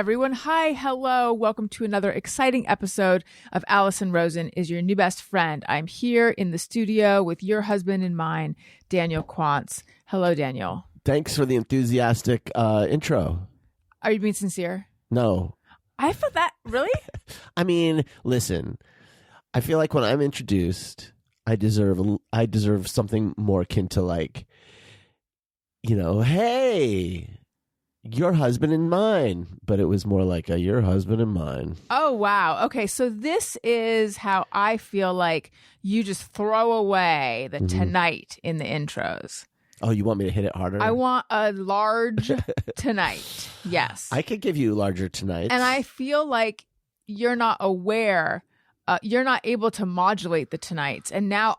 everyone. Hi, hello. Welcome to another exciting episode of Alison Rosen is Your New Best Friend. I'm here in the studio with your husband and mine, Daniel Quantz. Hello, Daniel. Thanks for the enthusiastic intro. Are you being sincere? No. I felt that. Really? I mean, listen, I feel like when I'm introduced, I deserve something more akin to like, hey, your husband and mine. But it was more like your husband and mine. Oh, wow. Okay, so this is how I feel like you just throw away the tonight in the intros. Oh, you want me to hit it harder? I want a large tonight. Yes. I could give you larger tonight. And I feel like you're not aware, you're not able to modulate the tonights. And now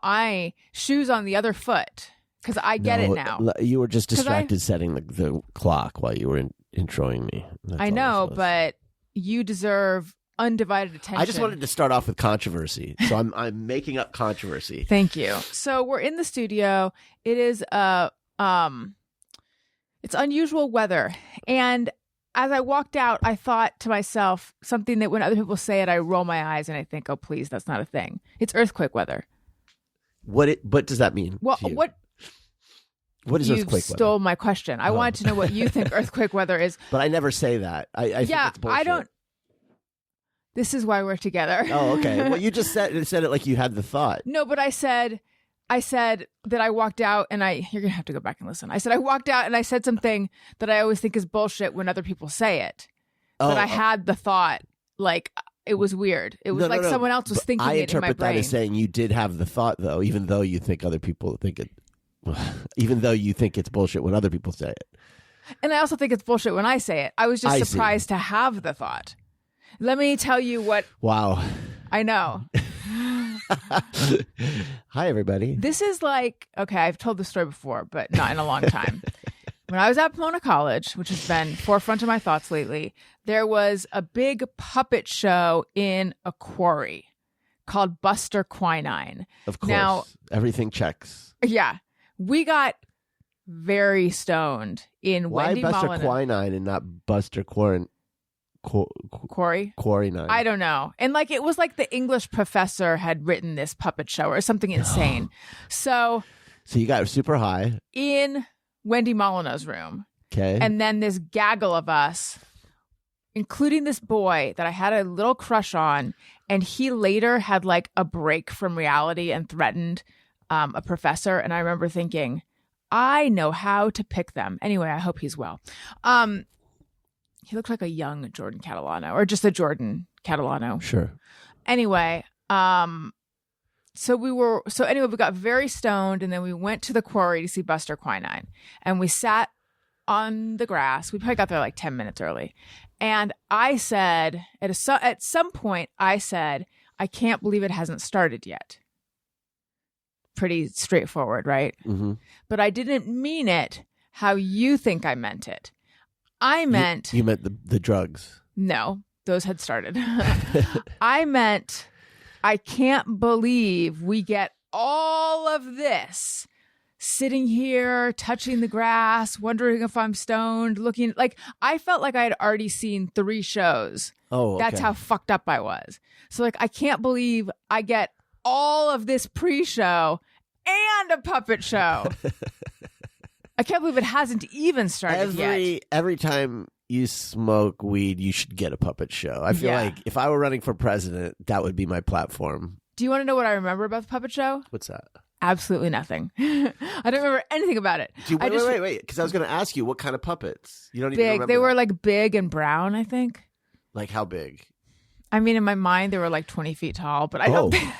shoes on the other foot, because I get it now. You were just distracted setting the clock while you were introing me. I know, but you deserve undivided attention. I just wanted to start off with controversy. So I'm making up controversy. Thank you. So we're in the studio. It is it's unusual weather. And as I walked out, I thought to myself something that when other people say it, I roll my eyes and I think, oh, please, that's not a thing. It's earthquake weather. What does that mean? Well, what is earthquake weather? You stole my question. I wanted to know what you think earthquake weather is. But I never say that. I think it's bullshit. I don't. This is why we're together. Oh, okay. Well, you just said it like you had the thought. No, but I said that I walked out and you're going to have to go back and listen. I said I walked out and I said something that I always think is bullshit when other people say it. But I had the thought, like, it was weird. It was someone else was thinking it in my brain. I interpret that as saying you did have the thought, though, even though you think other people think it, even though you think it's bullshit when other people say it. And I also think it's bullshit when I say it. I was just surprised to have the thought. Let me tell you what. Wow. I know. Hi, everybody. This is like, okay, I've told this story before, but not in a long time. When I was at Pomona College, which has been forefront of my thoughts lately, there was a big puppet show in a quarry called Buster Quinine. Of course. Now, everything checks. Yeah. We got very stoned in Wendy Why Buster Molyneux. Quinine and not Buster Quarry? Quarry 9. I don't know. And like it was like the English professor had written this puppet show or something insane. So you got super high in Wendy Molyneux's room. Okay. And then this gaggle of us, including this boy that I had a little crush on, and he later had like a break from reality and threatened a professor. And I remember thinking, I know how to pick them. Anyway, I hope he's well. He looked like a young Jordan Catalano, or just a Jordan Catalano. Sure. Anyway, so we got very stoned, and then we went to the quarry to see Buster Quinine, and we sat on the grass. We probably got there like 10 minutes early, and I said at some point, I can't believe it hasn't started yet. Pretty straightforward, right? Mm-hmm. But I didn't mean it how you think I meant it. I meant... You meant the drugs. No, those had started. I meant, I can't believe we get all of this sitting here, touching the grass, wondering if I'm stoned, looking... Like, I felt like I had already seen 3 shows. Oh, okay. That's how fucked up I was. So, like, I can't believe I get all of this pre-show and a puppet show. I can't believe it hasn't even started yet. Every time you smoke weed, you should get a puppet show. I feel like if I were running for president, that would be my platform. Do you want to know what I remember about the puppet show? What's that? Absolutely nothing. I don't remember anything about it. Wait. Because I was going to ask you, what kind of puppets? You don't even remember. They were like big and brown, I think. Like how big? I mean, in my mind, they were like 20 feet tall, but I don't think...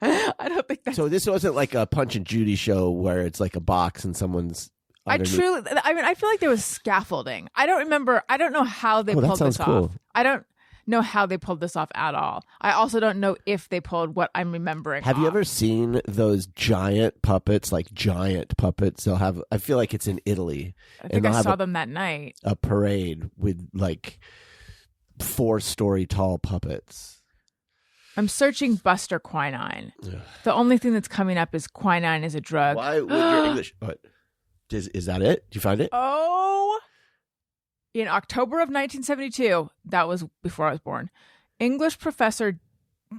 I don't think that's... So this wasn't like a Punch and Judy show where it's like a box and someone's underneath. I feel like there was scaffolding. I don't know how they pulled this cool. off. I don't know how they pulled this off at all. I also don't know if they pulled what I'm remembering Have you ever seen those giant puppets, like giant puppets? They'll have, I feel like it's in Italy. I think I saw them that night. A parade with like 4-story tall puppets. I'm searching Buster Quinine. The only thing that's coming up is quinine is a drug. Why would your English... What? Is that it? Did you find it? Oh In October of 1972, that was before I was born, English professor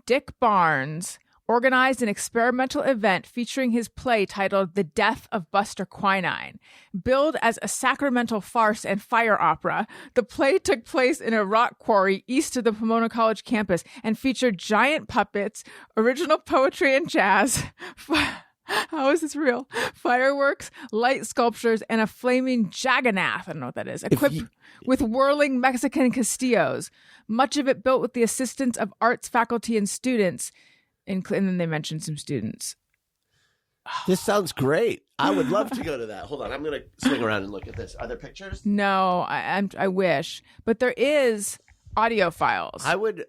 Dick Barnes organized an experimental event featuring his play titled The Death of Buster Quinine. Billed as a sacramental farce and fire opera, the play took place in a rock quarry east of the Pomona College campus and featured giant puppets, original poetry and jazz. How is this real? Fireworks, light sculptures, and a flaming jagannath, I don't know what that is, equipped with whirling Mexican castillos. Much of it built with the assistance of arts faculty and students. And then they mentioned some students. This sounds great. I would love to go to that. Hold on. I'm going to swing around and look at this. Are there pictures? No, I wish. But there is audio files. I would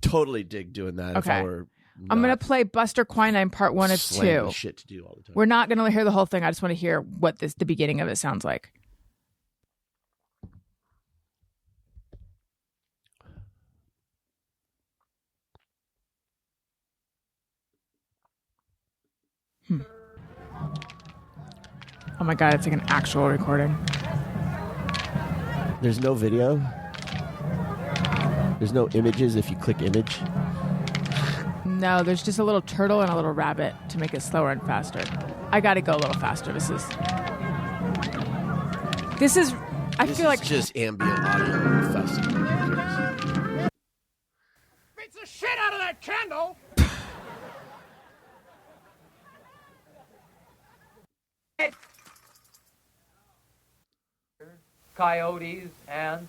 totally dig doing that if I were... I'm going to play Buster Quinine part 1 of 2. Shit to do all the time. We're not going to hear the whole thing. I just want to hear what the beginning of it sounds like. Oh my God, it's like an actual recording. There's no video. There's no images if you click image. No, there's just a little turtle and a little rabbit to make it slower and faster. I got to go a little faster. This is I feel like just ambient audio festival. Beats the shit out of that candle. Coyotes and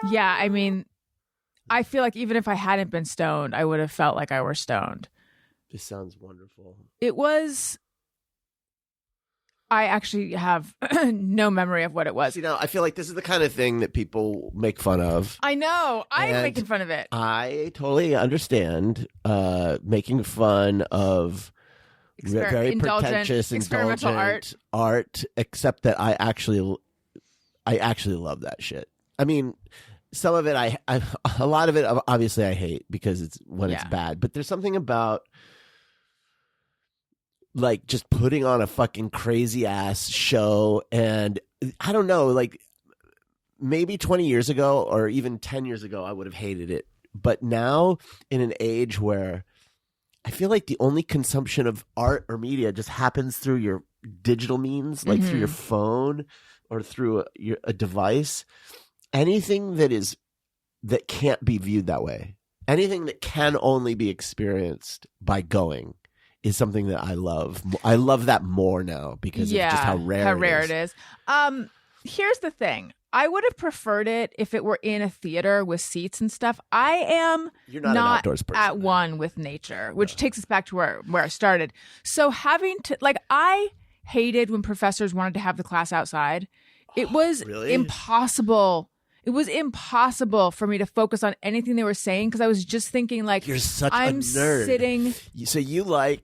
yeah, I mean, I feel like even if I hadn't been stoned, I would have felt like I were stoned. This sounds wonderful. It was. I actually have no memory of what it was. You know, I feel like this is the kind of thing that people make fun of. I know. I'm making fun of it. I totally understand making fun of very pretentious, experimental art, except that I actually love that shit. I mean, some of it, a lot of it, obviously, I hate because it's bad. But there's something about like just putting on a fucking crazy ass show, and I don't know, like maybe 20 years ago or even 10 years ago, I would have hated it. But now, in an age where I feel like the only consumption of art or media just happens through your digital means, like through your phone or through a device. Anything that can't be viewed that way, anything that can only be experienced by going, is something that I love. I love that more now because of just how rare it is. Here's the thing. I would have preferred it if it were in a theater with seats and stuff. I am You're not an outdoors person. At one with nature, which takes us back to where I started. So having to, like, I hated when professors wanted to have the class outside. It was impossible. It was impossible for me to focus on anything they were saying because I was just thinking, like, you're such a nerd.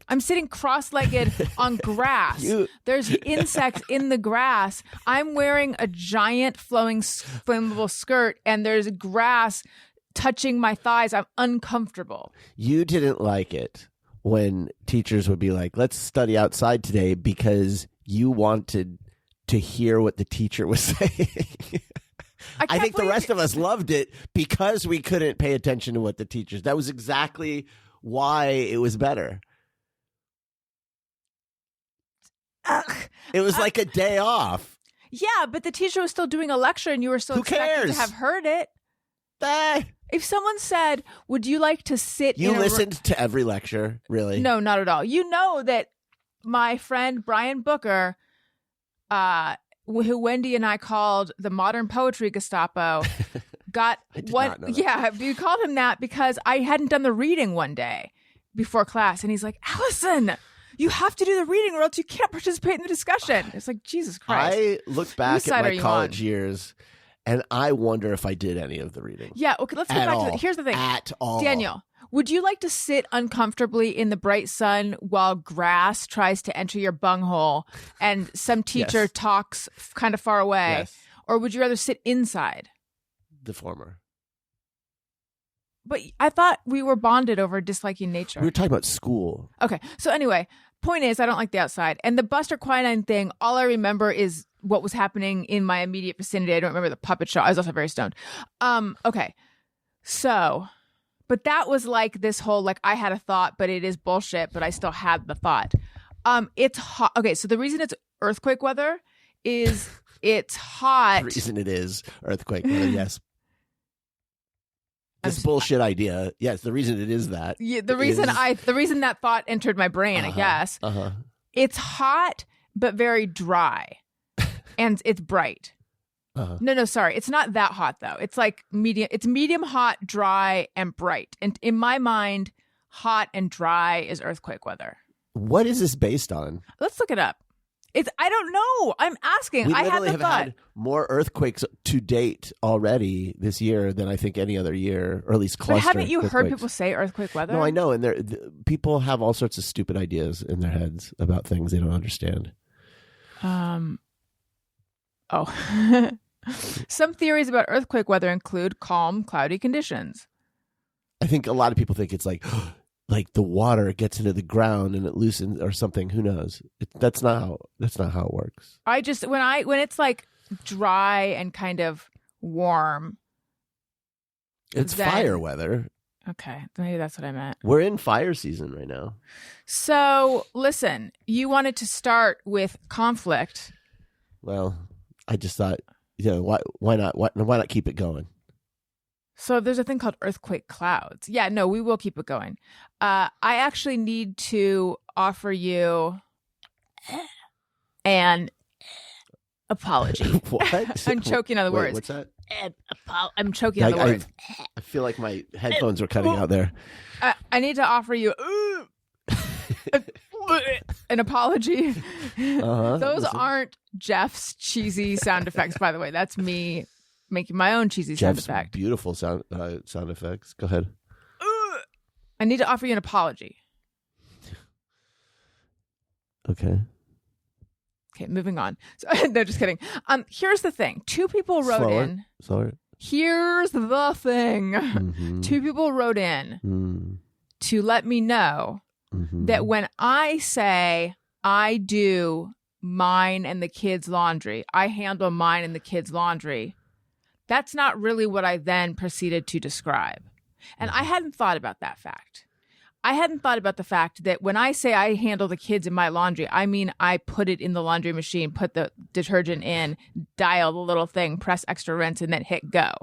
I'm sitting cross-legged on grass. There's insects in the grass. I'm wearing a giant flowing flammable skirt, and there's grass touching my thighs. I'm uncomfortable. You didn't like it when teachers would be like, let's study outside today, because you wanted to hear what the teacher was saying. I think the rest of us loved it because we couldn't pay attention to what the teachers. That was exactly why it was better. It was like a day off. Yeah, but the teacher was still doing a lecture and you were still expected to have heard it. If someone said, would you like to sit You listened to every lecture, really? No, not at all. You know that my friend Brian Booker, who Wendy and I called the modern poetry Gestapo, got one. Yeah, we called him that because I hadn't done the reading one day before class, and he's like, Allison, you have to do the reading or else you can't participate in the discussion. It's like, Jesus Christ. I look back at my college years, and I wonder if I did any of the reading. Yeah, okay, let's get back to here's the thing. At all. Daniel, would you like to sit uncomfortably in the bright sun while grass tries to enter your bunghole and some teacher talks kind of far away? Yes. Or would you rather sit inside? The former. But I thought we were bonded over disliking nature. We were talking about school. Okay. So anyway, point is, I don't like the outside. And the Buster Quinine thing, all I remember is what was happening in my immediate vicinity. I don't remember the puppet show. I was also very stoned. Okay. So, but that was like this whole, like, I had a thought, but it is bullshit, but I still had the thought. It's hot. Okay. So the reason it's earthquake weather is it's hot. The reason it is earthquake weather, yes. This bullshit idea. Yes, the reason it is that. Yeah, the reason that thought entered my brain, I guess. It's hot but very dry. And it's bright. No, sorry. It's not that hot though. It's like medium. It's medium hot, dry, and bright. And in my mind, hot and dry is earthquake weather. What is this based on? Let's look it up. I don't know. I'm asking. I had the thought. Had more earthquakes to date already this year than I think any other year, or at least cluster. But haven't you earthquakes. Heard people say earthquake weather? No, I know. And people have all sorts of stupid ideas in their heads about things they don't understand. Some theories about earthquake weather include calm, cloudy conditions. I think a lot of people think it's like the water gets into the ground and it loosens or something. Who knows? That's not how it works. I just when it's like dry and kind of warm. It's fire weather. Okay, maybe that's what I meant. We're in fire season right now. So listen, you wanted to start with conflict. Well, I just thought, why not keep it going? So there's a thing called earthquake clouds. Yeah, no, we will keep it going. I actually need to offer you an apology. What? I'm choking on the words. What's that? I'm choking on the words. I feel like my headphones were cutting out there. I need to offer you an apology. Those aren't Jeff's cheesy sound effects, by the way. That's me making my own cheesy sound effect. Beautiful sound effects. Go ahead. I need to offer you an apology. Okay. Okay, moving on. So, no, just kidding. Here's the thing. Two people wrote in. Sorry. Here's the thing. Mm-hmm. Two people wrote in to let me know that when I say I do mine and the kids' laundry, I handle mine and the kids' laundry, that's not really what I then proceeded to describe. And I hadn't thought about that fact. I hadn't thought about the fact that when I say I handle the kids in my laundry, I mean I put it in the laundry machine, put the detergent in, dial the little thing, press extra rinse, and then hit go.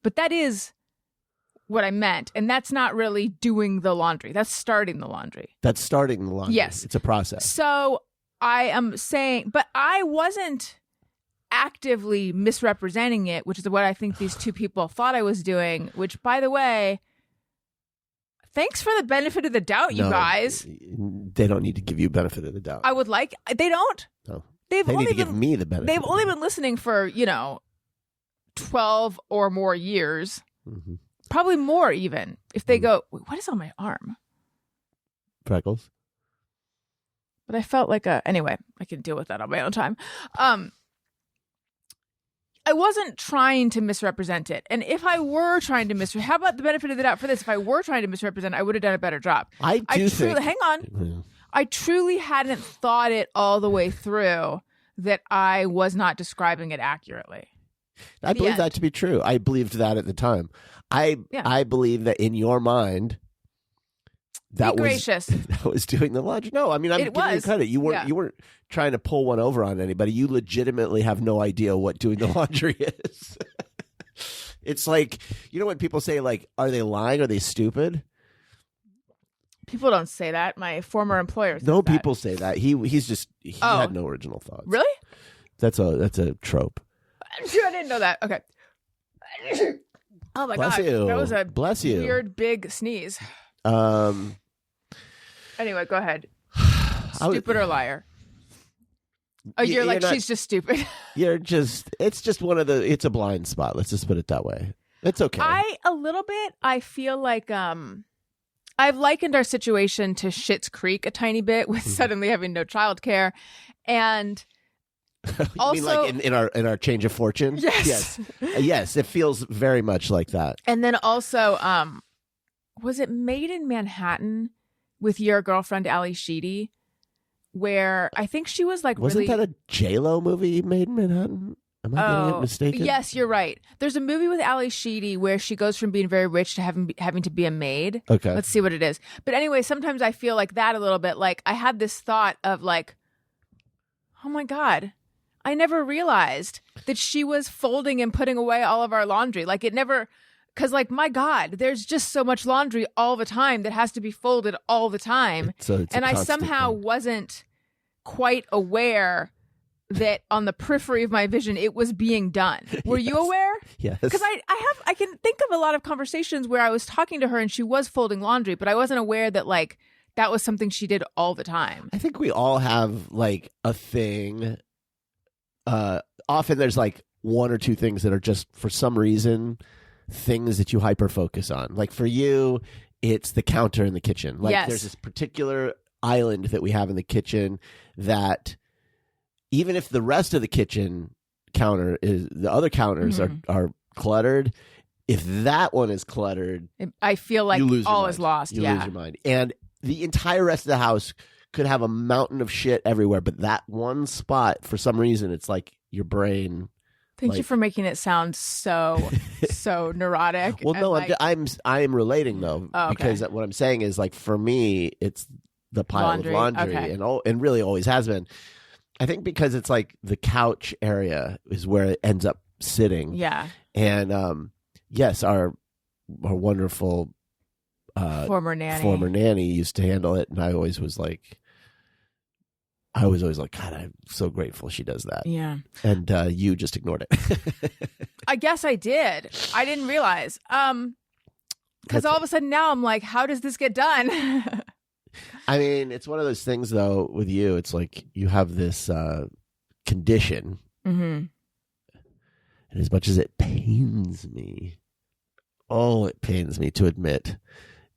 But that is what I meant. And that's not really doing the laundry. That's starting the laundry. That's starting the laundry. Yes. It's a process. So I am saying, but I wasn't actively misrepresenting it, which is what I think these two people thought I was doing, which, by the way, thanks for the benefit of the doubt, you guys. They don't need to give you benefit of the doubt. I would like. They don't. No. They need to give me the benefit. They've only been listening for 12 or more years, probably more even. If they go, wait, what is on my arm? Freckles. But I felt like anyway, I can deal with that on my own time. I wasn't trying to misrepresent it. And if I were trying to how about the benefit of the doubt for this? If I were trying to misrepresent, I would have done a better job. Hang on. I truly hadn't thought it all the way through that I was not describing it accurately. I believe that to be true. I believed that at the time. I believe that in your mind, that was doing the laundry. No, I mean, I'm giving you credit. You weren't trying to pull one over on anybody. You legitimately have no idea what doing the laundry is. It's like, when people say, like, are they lying? Are they stupid? People don't say that. My former employer says that. People say that. He had no original thoughts. Really? That's a trope. I didn't know that. Okay. Oh my God. That was a weird big sneeze. Anyway, go ahead. Stupid or liar? Oh, you're like, she's just stupid. It's just it's a blind spot. Let's just put it that way. It's okay. I feel like, I've likened our situation to Schitt's Creek a tiny bit with suddenly having no childcare. And also, you mean like in our change of fortune? Yes. Yes, it feels very much like that. And then also, was it Made in Manhattan with your girlfriend, Ally Sheedy, where I think she was like Wasn't really... that a J-Lo movie, Made in Manhattan? Am I getting it mistaken? Yes, you're right. There's a movie with Ally Sheedy where she goes from being very rich to having to be a maid. Okay. Let's see what it is. But anyway, sometimes I feel like that a little bit. Like I had this thought of like, oh my God, I never realized that she was folding and putting away all of our laundry. Like it never, because like, my God, there's just so much laundry all the time that has to be folded all the time. And I somehow wasn't quite aware that on the periphery of my vision, it was being done. Were you aware? Yes. Because I can think of a lot of conversations where I was talking to her and she was folding laundry, but I wasn't aware that like that was something she did all the time. I think we all have like a thing. Often there's like one or two things that are just for some reason things that you hyper focus on. Like for you, it's the counter in the kitchen. Like yes. There's this particular island that we have in the kitchen that even if the rest of the kitchen counter is, the other counters are cluttered, if that one is cluttered, I feel like all is lost. You lose your mind. And the entire rest of the house could have a mountain of shit everywhere, but that one spot, for some reason, it's like your brain. Thank you for making it sound so neurotic. Well, no, like... I'm relating though, because what I'm saying is like for me, it's the pile of laundry, and really always has been. I think because it's like the couch area is where it ends up sitting. Yeah. And yes, our wonderful former nanny used to handle it, and I was always like, God, I'm so grateful she does that. Yeah. And you just ignored it. I guess I did. I didn't realize. Because all of a sudden now I'm like, how does this get done? I mean, it's one of those things, though, with you. It's like you have this condition. Mm-hmm. And as much as it pains me, it pains me to admit,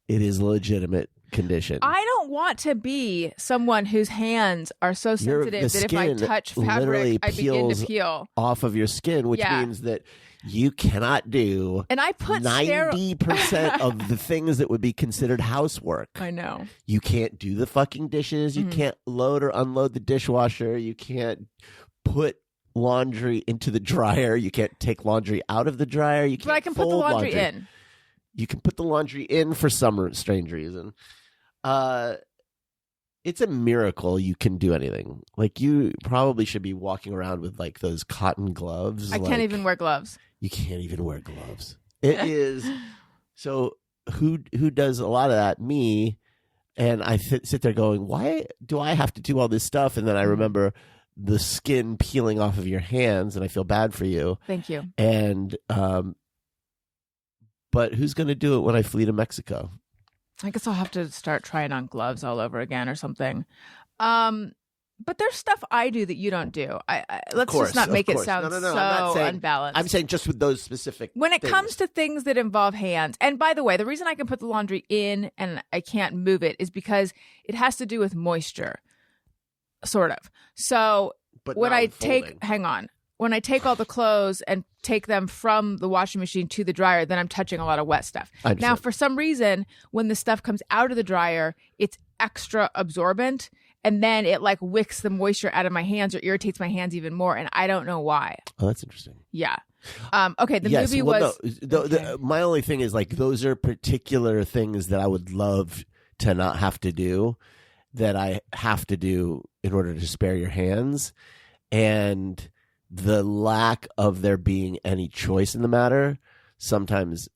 it is a legitimate condition. I don't want to be someone whose hands are so sensitive that if I touch fabric, I begin to peel off of your skin, which means that you cannot do. And I put 90% of the things that would be considered housework. I know. You can't do the fucking dishes. You can't load or unload the dishwasher. You can't put laundry into the dryer. You can't take laundry out of the dryer. You can't. But I can put the laundry in. You can put the laundry in for some strange reason. It's a miracle you can do anything. Like you probably should be walking around with like those cotton gloves. I can't even wear gloves. You can't even wear gloves. It is so. Who does a lot of that? Me, and I sit there going, why do I have to do all this stuff? And then I remember the skin peeling off of your hands, and I feel bad for you. Thank you. And but who's going to do it when I flee to Mexico? I guess I'll have to start trying on gloves all over again or something. But there's stuff I do that you don't do. Let's just not make it sound so unbalanced. I'm saying just with those specific when it things. comes to things that involve hands. And by the way, the reason I can put the laundry in and I can't move it is because it has to do with moisture, sort of. So when I when I take all the clothes and take them from the washing machine to the dryer, then I'm touching a lot of wet stuff. Now, for some reason, when the stuff comes out of the dryer, it's extra absorbent. And then it like wicks the moisture out of my hands or irritates my hands even more. And I don't know why. Oh, that's interesting. Yeah. Okay. The movie was. No, my only thing is like those are particular things that I would love to not have to do that I have to do in order to spare your hands. And the lack of there being any choice in the matter sometimes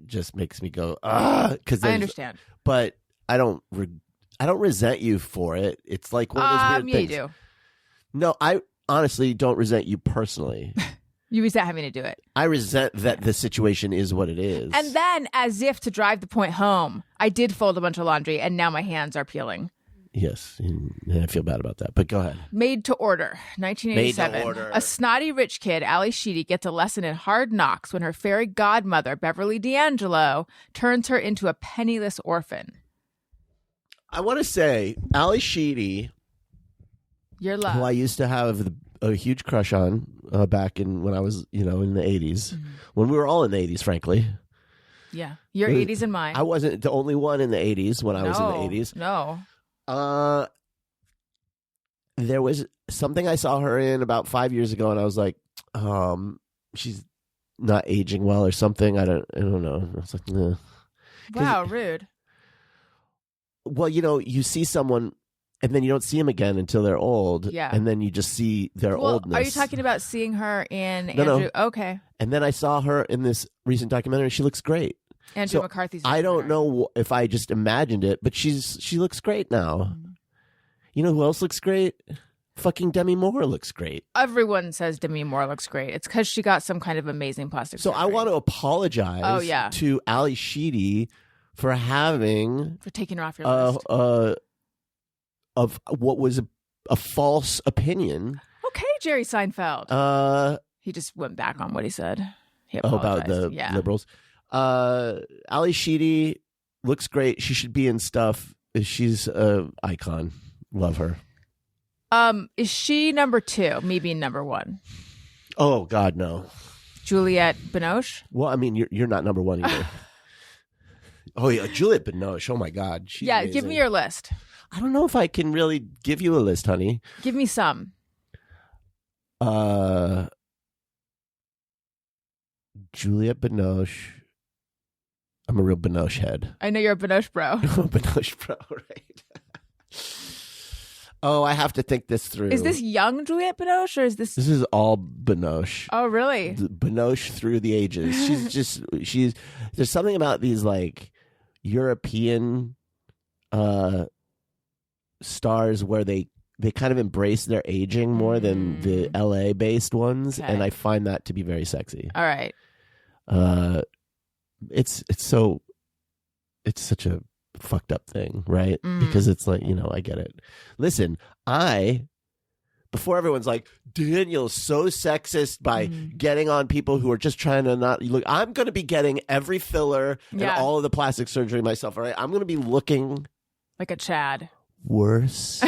just makes me go, because I understand. But I don't resent you for it. It's like one of those weird things. You do. No, I honestly don't resent you personally. You resent having to do it. I resent that the situation is what it is. And then, as if to drive the point home, I did fold a bunch of laundry, and now my hands are peeling. Yes, I feel bad about that, but go ahead. Made to Order, 1987. Made to Order. A snotty rich kid, Ally Sheedy, gets a lesson in hard knocks when her fairy godmother, Beverly D'Angelo, turns her into a penniless orphan. I want to say, Ally Sheedy, your love, who I used to have a huge crush on back when I was, in the 80s, when we were all in the 80s, frankly. Yeah, your 80s and mine. I wasn't the only one in the 80s when I was in the 80s. No. there was something I saw her in about 5 years ago, and I was like, she's not aging well or something. I don't know. I was like, nah. Wow, rude. Well, you see someone, and then you don't see them again until they're old. Yeah. And then you just see their oldness. Are you talking about seeing her in No. Andrew? Okay. And then I saw her in this recent documentary. She looks great. Andrew McCarthy's. I don't know if I just imagined it, but she looks great now. Mm. You know who else looks great? Fucking Demi Moore looks great. Everyone says Demi Moore looks great. It's because she got some kind of amazing plastic surgery. So I want to apologize to Ally Sheedy for taking her off your list. Of what was a false opinion. Okay, Jerry Seinfeld. He just went back on what he said. He about the liberals. Ally Sheedy looks great. She should be in stuff. She's an icon. Love her. Is she number 2? Me being number 1. Oh God, no. Juliette Binoche. Well, I mean, you're not number 1 either. Oh yeah, Juliette Binoche. Oh my God, she's amazing. Give me your list. I don't know if I can really give you a list, honey. Give me some. Juliette Binoche. I'm a real Binoche head. I know you're a Binoche bro. I'm a Binoche bro, right? Oh, I have to think this through. Is this young Juliette Binoche or is this? This is all Binoche. Oh, really? Binoche through the ages. She's. There's something about these like European stars where they kind of embrace their aging more than the LA based ones, and I find that to be very sexy. All right. It's such a fucked up thing, right? Because it's like, I get it. Listen, before everyone's like, Daniel's so sexist by getting on people who are just trying to not look, I'm going to be getting every filler and all of the plastic surgery myself, all right? I'm going to be looking like a Chad. Worse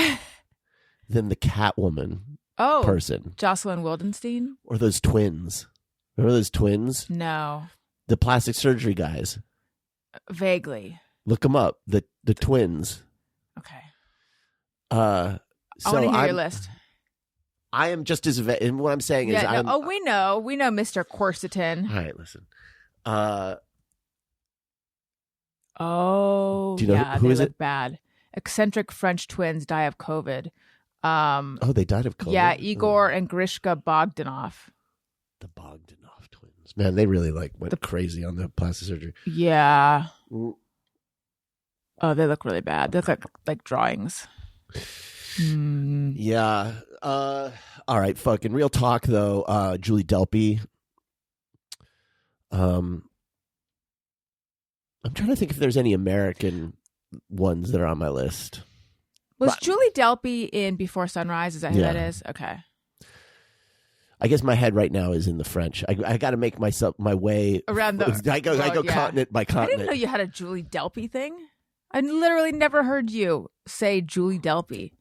than the Catwoman person. Jocelyn Wildenstein? Or those twins. Remember those twins? No. The plastic surgery guys. Vaguely. Look them up. The twins. Okay. So I want to hear your list. I am just as and what I'm saying is we know Mr. Quercetin. All right, listen. Do you know who is look it? Bad. Eccentric French twins die of COVID. They died of COVID. Yeah, Igor and Grishka Bogdanov. The Bogdanov twins. Man, they really went crazy on the plastic surgery. Yeah. Oh, they look really bad. They look like drawings. Yeah. All right, fucking real talk though. Julie Delpy. I'm trying to think if there's any American ones that are on my list. Was Julie Delpy in Before Sunrise? Is that who that is? Okay. I guess my head right now is in the French. I got to make my way around the. I go continent by continent. I didn't know you had a Julie Delpy thing. I literally never heard you say Julie Delpy.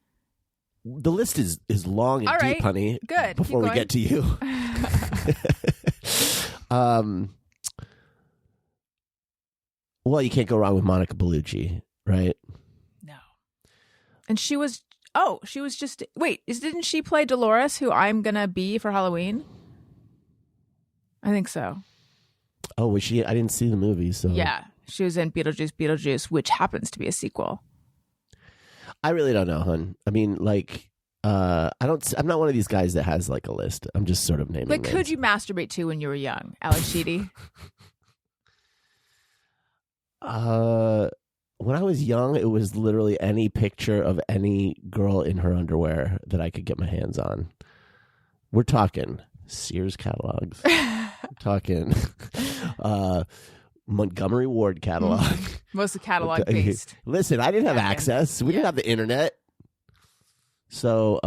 The list is long and deep, honey. Good. Before we get to you. Well, you can't go wrong with Monica Bellucci, right? No. And she was just didn't she play Dolores, who I'm gonna be for Halloween? I think so. Oh, was she? I didn't see the movie, so yeah, she was in Beetlejuice, which happens to be a sequel. I really don't know, hun. I mean, I'm not one of these guys that has a list. I'm just sort of naming. Could you masturbate to when you were young, Ally Sheedy? When I was young, it was literally any picture of any girl in her underwear that I could get my hands on. We're talking Sears catalogs. We're talking Montgomery Ward catalog. Mostly catalog based. Listen, I didn't have access. We didn't have the internet. So,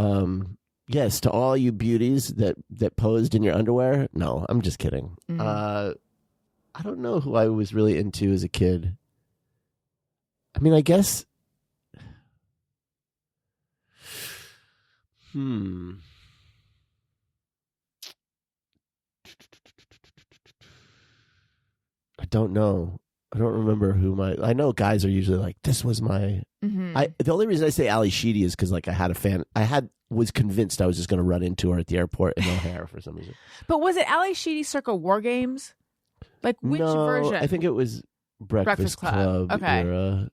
yes, to all you beauties that posed in your underwear, no, I'm just kidding. I don't know who I was really into as a kid. I mean, I guess. I don't know. I don't remember who I know guys are usually like, this was my The only reason I say Ally Sheedy is because like was convinced I was just going to run into her at the airport in O'Hare for some reason. But was it Ally Sheedy circa War Games? Like which version? I think it was Breakfast Club era.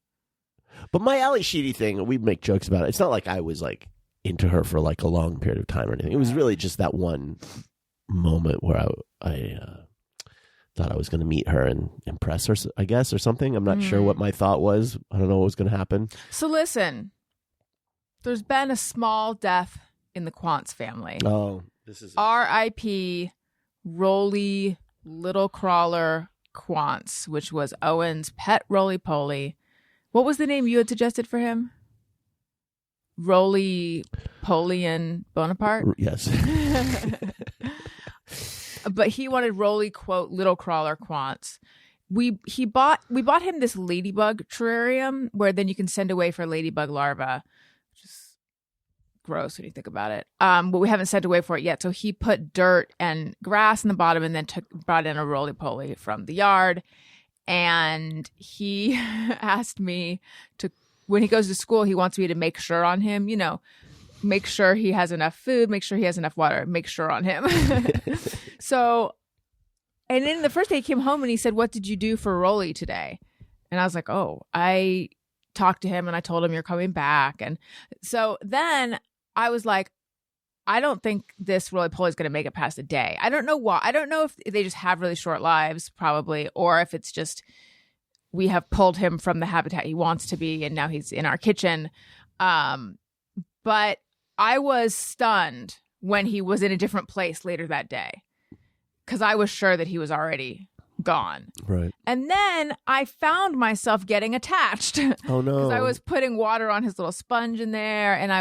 But my Ally Sheedy thing, we make jokes about it. It's not like I was like into her for like a long period of time or anything. It was really just that one moment where I thought I was going to meet her and impress her, I guess, or something. I'm not sure what my thought was. I don't know what was going to happen. So listen, there's been a small death in the Quantz family. Oh, this is R.I.P. Roly Little Crawler Quantz, which was Owen's pet roly-poly. What was the name you had suggested for him? Roly-Polian Bonaparte? Yes. But he wanted Roly, quote, Little Crawler Quantz. We bought him this ladybug terrarium where then you can send away for ladybug larvae. Which is gross when you think about it. But we haven't sent away for it yet. So he put dirt and grass in the bottom and then brought in a roly-poly from the yard. And he asked me to, when he goes to school, he wants me to make sure on him, make sure he has enough food, make sure he has enough water, make sure on him. So, and then the first day he came home and he said, "What did you do for Rolly today?" And I was like, "Oh, I talked to him and I told him you're coming back." And so then I was like, I don't think this roly-poly is going to make it past a day. I don't know why. I don't know if they just have really short lives, probably, or if it's just we have pulled him from the habitat he wants to be and now he's in our kitchen. But I was stunned when he was in a different place later that day because I was sure that he was already gone. Right. And then I found myself getting attached. Oh, no. Because I was putting water on his little sponge in there. And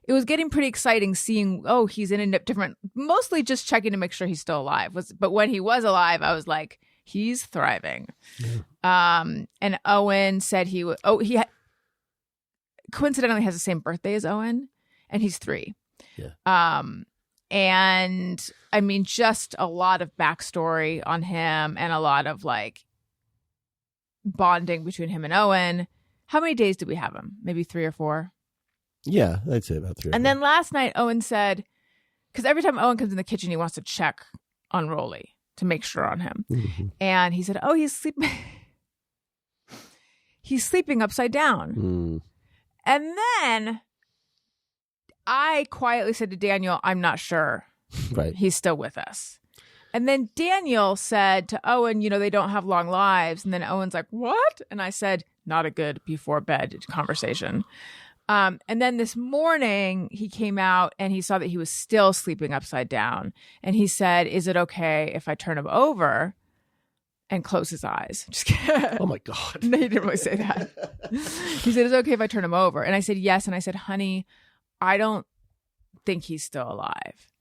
it was getting pretty exciting seeing, he's in a different, mostly just checking to make sure he's still alive. But when he was alive, I was like, he's thriving. Yeah. And Owen said he coincidentally has the same birthday as Owen, and he's 3. Yeah. And I mean, just a lot of backstory on him and a lot of like bonding between him and Owen. How many days did we have him? Maybe 3 or 4? Yeah, I'd say about 3. And then last night, Owen said, because every time Owen comes in the kitchen, he wants to check on Rolly to make sure on him. Mm-hmm. And he said, he's sleeping. He's sleeping upside down. Mm. And then I quietly said to Daniel, I'm not sure. Right. He's still with us. And then Daniel said to Owen, they don't have long lives. And then Owen's like, what? And I said, not a good before bed conversation. And then this morning he came out and he saw that he was still sleeping upside down. And he said, is it okay if I turn him over and close his eyes? Just kidding. Oh my God. No, he didn't really say that. He said, is it okay if I turn him over? And I said, yes. And I said, honey, I don't think he's still alive.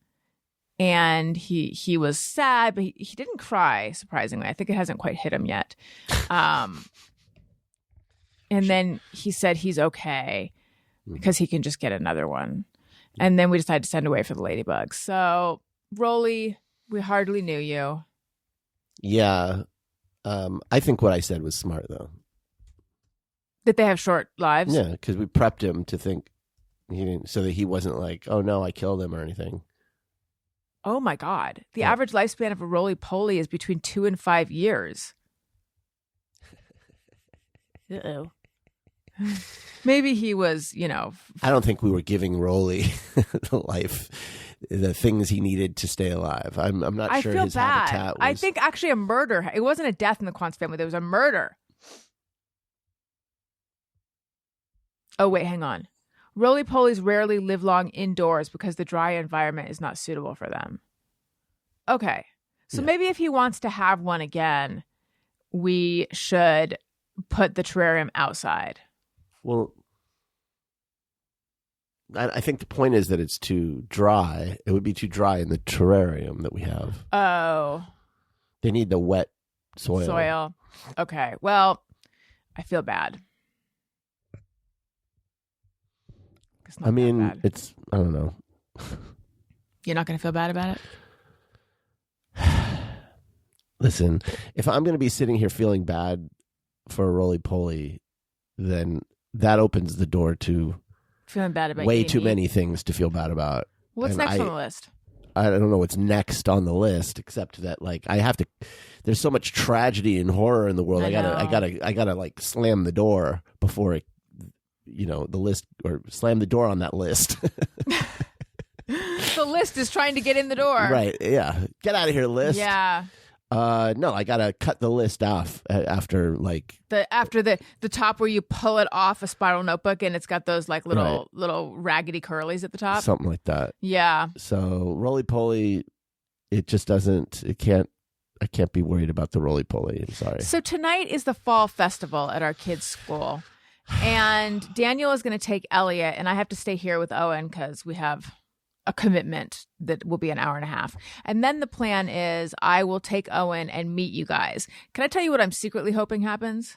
And he was sad, but he didn't cry, surprisingly. I think it hasn't quite hit him yet. And then he said he's okay because he can just get another one. And then we decided to send away for the ladybugs. So, Rolly, we hardly knew you. Yeah. I think what I said was smart, though. That they have short lives? Yeah, because we prepped him to think he didn't, so that he wasn't like, oh no, I killed him or anything. Oh my God. The average lifespan of a roly-poly is between 2 and 5 years. Uh-oh. Maybe he was, I don't think we were giving Rolly the things he needed to stay alive. I'm not sure his habitat was. I think actually a murder. It wasn't a death in the Quantz family. There was a murder. Oh, wait, hang on. Roly-polies rarely live long indoors because the dry environment is not suitable for them. Okay. So maybe if he wants to have one again, we should put the terrarium outside. Well, I think the point is that it's too dry. It would be too dry in the terrarium that we have. Oh. They need the wet soil. Okay. Well, I feel bad. I mean, it's, I don't know. You're not going to feel bad about it? Listen, if I'm going to be sitting here feeling bad for a roly-poly, then that opens the door to Feeling bad about way eating too meat. many things to feel bad about. What's And next on the list? I don't know what's next on the list, except that like I have to. There's so much tragedy and horror in the world. I gotta like slam the door before it, the list, or slam the door on that list. The list is trying to get in the door. Right? Yeah. Get out of here, list. Yeah. No, I gotta cut the list off after like the top where you pull it off a spiral notebook and it's got those like little raggedy curlies at the top. something like that. Yeah. So roly poly, it just doesn't. It can't. I can't be worried about the roly poly. I'm sorry. So tonight is the fall festival at our kids' school, and Daniel is going to take Elliot, and I have to stay here with Owen because we have a commitment that will be an hour and a half. And then the plan is I will take Owen and meet you guys. Can I tell you what I'm secretly hoping happens?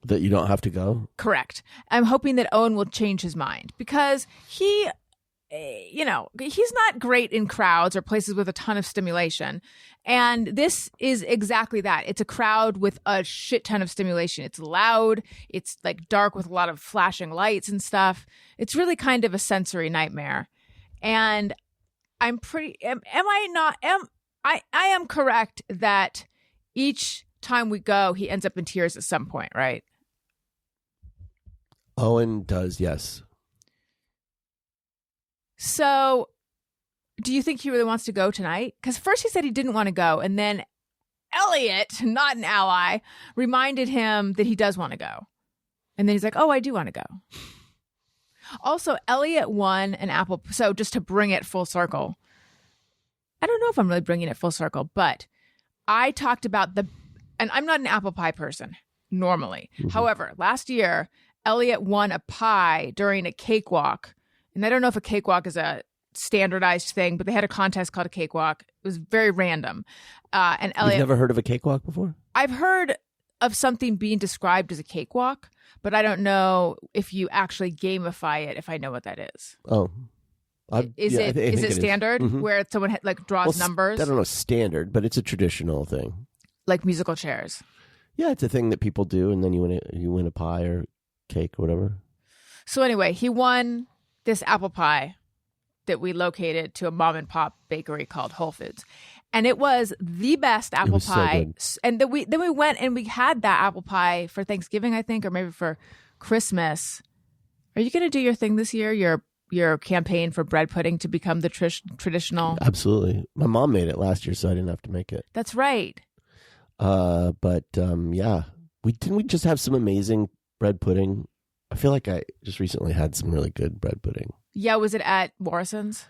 That you don't have to go. Correct. I'm hoping that Owen will change his mind because he's not great in crowds or places with a ton of stimulation. And this is exactly that. It's a crowd with a shit ton of stimulation. It's loud. It's like dark with a lot of flashing lights and stuff. It's really kind of a sensory nightmare. And I am correct that each time we go, he ends up in tears at some point, right? Owen does, yes. So do you think he really wants to go tonight? Because first he said he didn't want to go. And then Elliot, not an ally, reminded him that he does want to go. And then he's like, oh, I do want to go. Also, Elliot won an apple. So just to bring it full circle, I don't know if I'm really bringing it full circle, but I talked about and I'm not an apple pie person normally. Mm-hmm. However, last year, Elliot won a pie during a cakewalk. And I don't know if a cakewalk is a standardized thing, but they had a contest called a cakewalk. It was very random. And Elliot, you've never heard of a cakewalk before? I've heard of something being described as a cakewalk, but I don't know if you actually gamify it, if I know what that is. Oh. Is it standard mm-hmm. where someone draws numbers? I don't know standard, but it's a traditional thing. Like musical chairs. Yeah, it's a thing that people do, and then you win a pie or cake or whatever. So anyway, he won this apple pie that we located to a mom and pop bakery called Whole Foods. And it was the best apple pie. So and then we went and we had that apple pie for Thanksgiving, I think, or maybe for Christmas. Are you going to do your thing this year? Your campaign for bread pudding to become the traditional? Absolutely. My mom made it last year, so I didn't have to make it. That's right. Yeah. We just have some amazing bread pudding. I feel like I just recently had some really good bread pudding. Yeah, was it at Morrison's?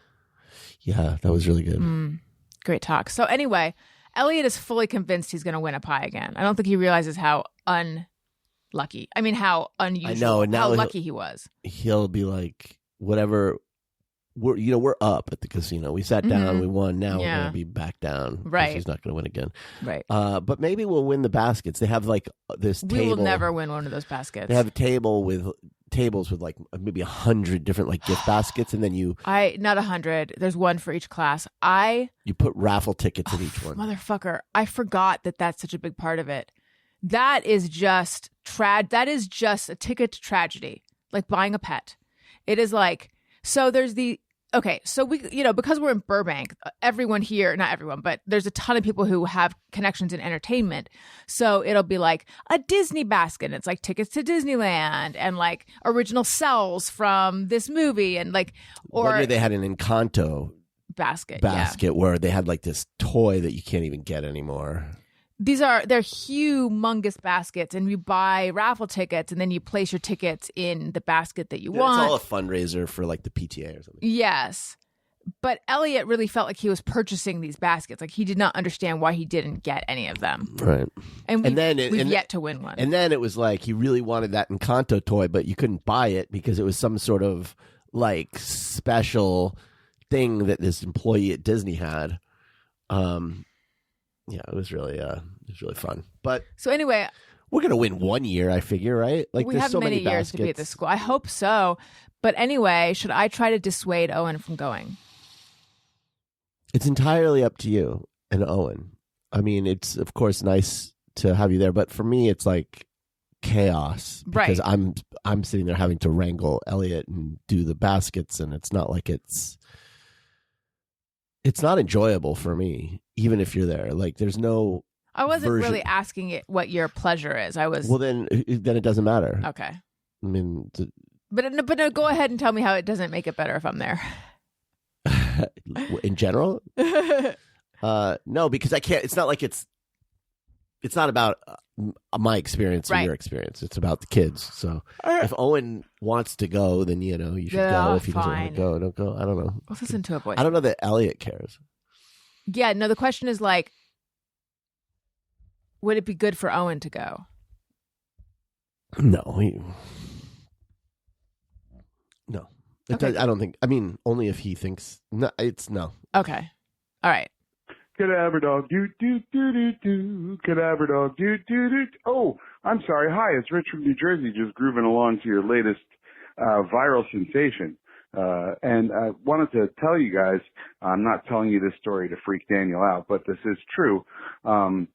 Yeah, that was really good. Great talk. So anyway, Elliot is fully convinced he's going to win a pie again. I don't think he realizes how unlucky. I mean, how unusual. I know, and how lucky he was. He'll be like, whatever. We're up at the casino. We sat down, we won. Now we're going to be back down. Right. He's not going to win again. Right. But maybe we'll win the baskets. They have this table. We will never win one of those baskets. They have a table with tables with maybe 100 different gift baskets, and then not 100. There's one for each class. You put raffle tickets in each one. Motherfucker, I forgot that that's such a big part of it. That is just that is just a ticket to tragedy, like buying a pet. It is so there's so we, because we're in Burbank, everyone here, not everyone, but there's a ton of people who have connections in entertainment. So it'll be like a Disney basket. It's like tickets to Disneyland and original cells from this movie. And or one year they had an Encanto basket where they had this toy that you can't even get anymore. They're humongous baskets, and you buy raffle tickets, and then you place your tickets in the basket that you want. It's all a fundraiser for the PTA or something. Yes. But Elliot really felt like he was purchasing these baskets. He did not understand why he didn't get any of them. Right. And we've yet to win one. And then it was he really wanted that Encanto toy, but you couldn't buy it because it was some sort of special thing that this employee at Disney had. Yeah, it was really fun. But so anyway, we're gonna win one year, I figure, right? We have so many years baskets to be at this school. I hope so. But anyway, should I try to dissuade Owen from going? It's entirely up to you and Owen. I mean, it's of course nice to have you there, but for me, it's chaos because Right. I'm sitting there having to wrangle Elliot and do the baskets, and it's not like it's not enjoyable for me, even if you're there. Like, there's no. I wasn't version. really asking it what your pleasure is. I was. Well, then it doesn't matter. Okay. I mean, But no, go ahead and tell me how it doesn't make it better if I'm there. in general, no, because I can't. It's not like it's not about my experience or Right. your experience. It's about the kids. So if Owen wants to go, then you should go. If he doesn't want fine. to go, don't go. I don't know. We'll listen to a voice. I don't know that Elliot cares. Yeah, no, the question is like, would it be good for Owen to go? No, Okay. I don't think. I mean, only if he thinks. No, it's no. Okay. All right. Cadaver dog, do do do do do. Cadaver dog, do do do. Oh, I'm sorry. Hi, it's Rich from New Jersey, just grooving along to your latest viral sensation. And I wanted to tell you guys, I'm not telling you this story to freak Daniel out, but this is true. Growing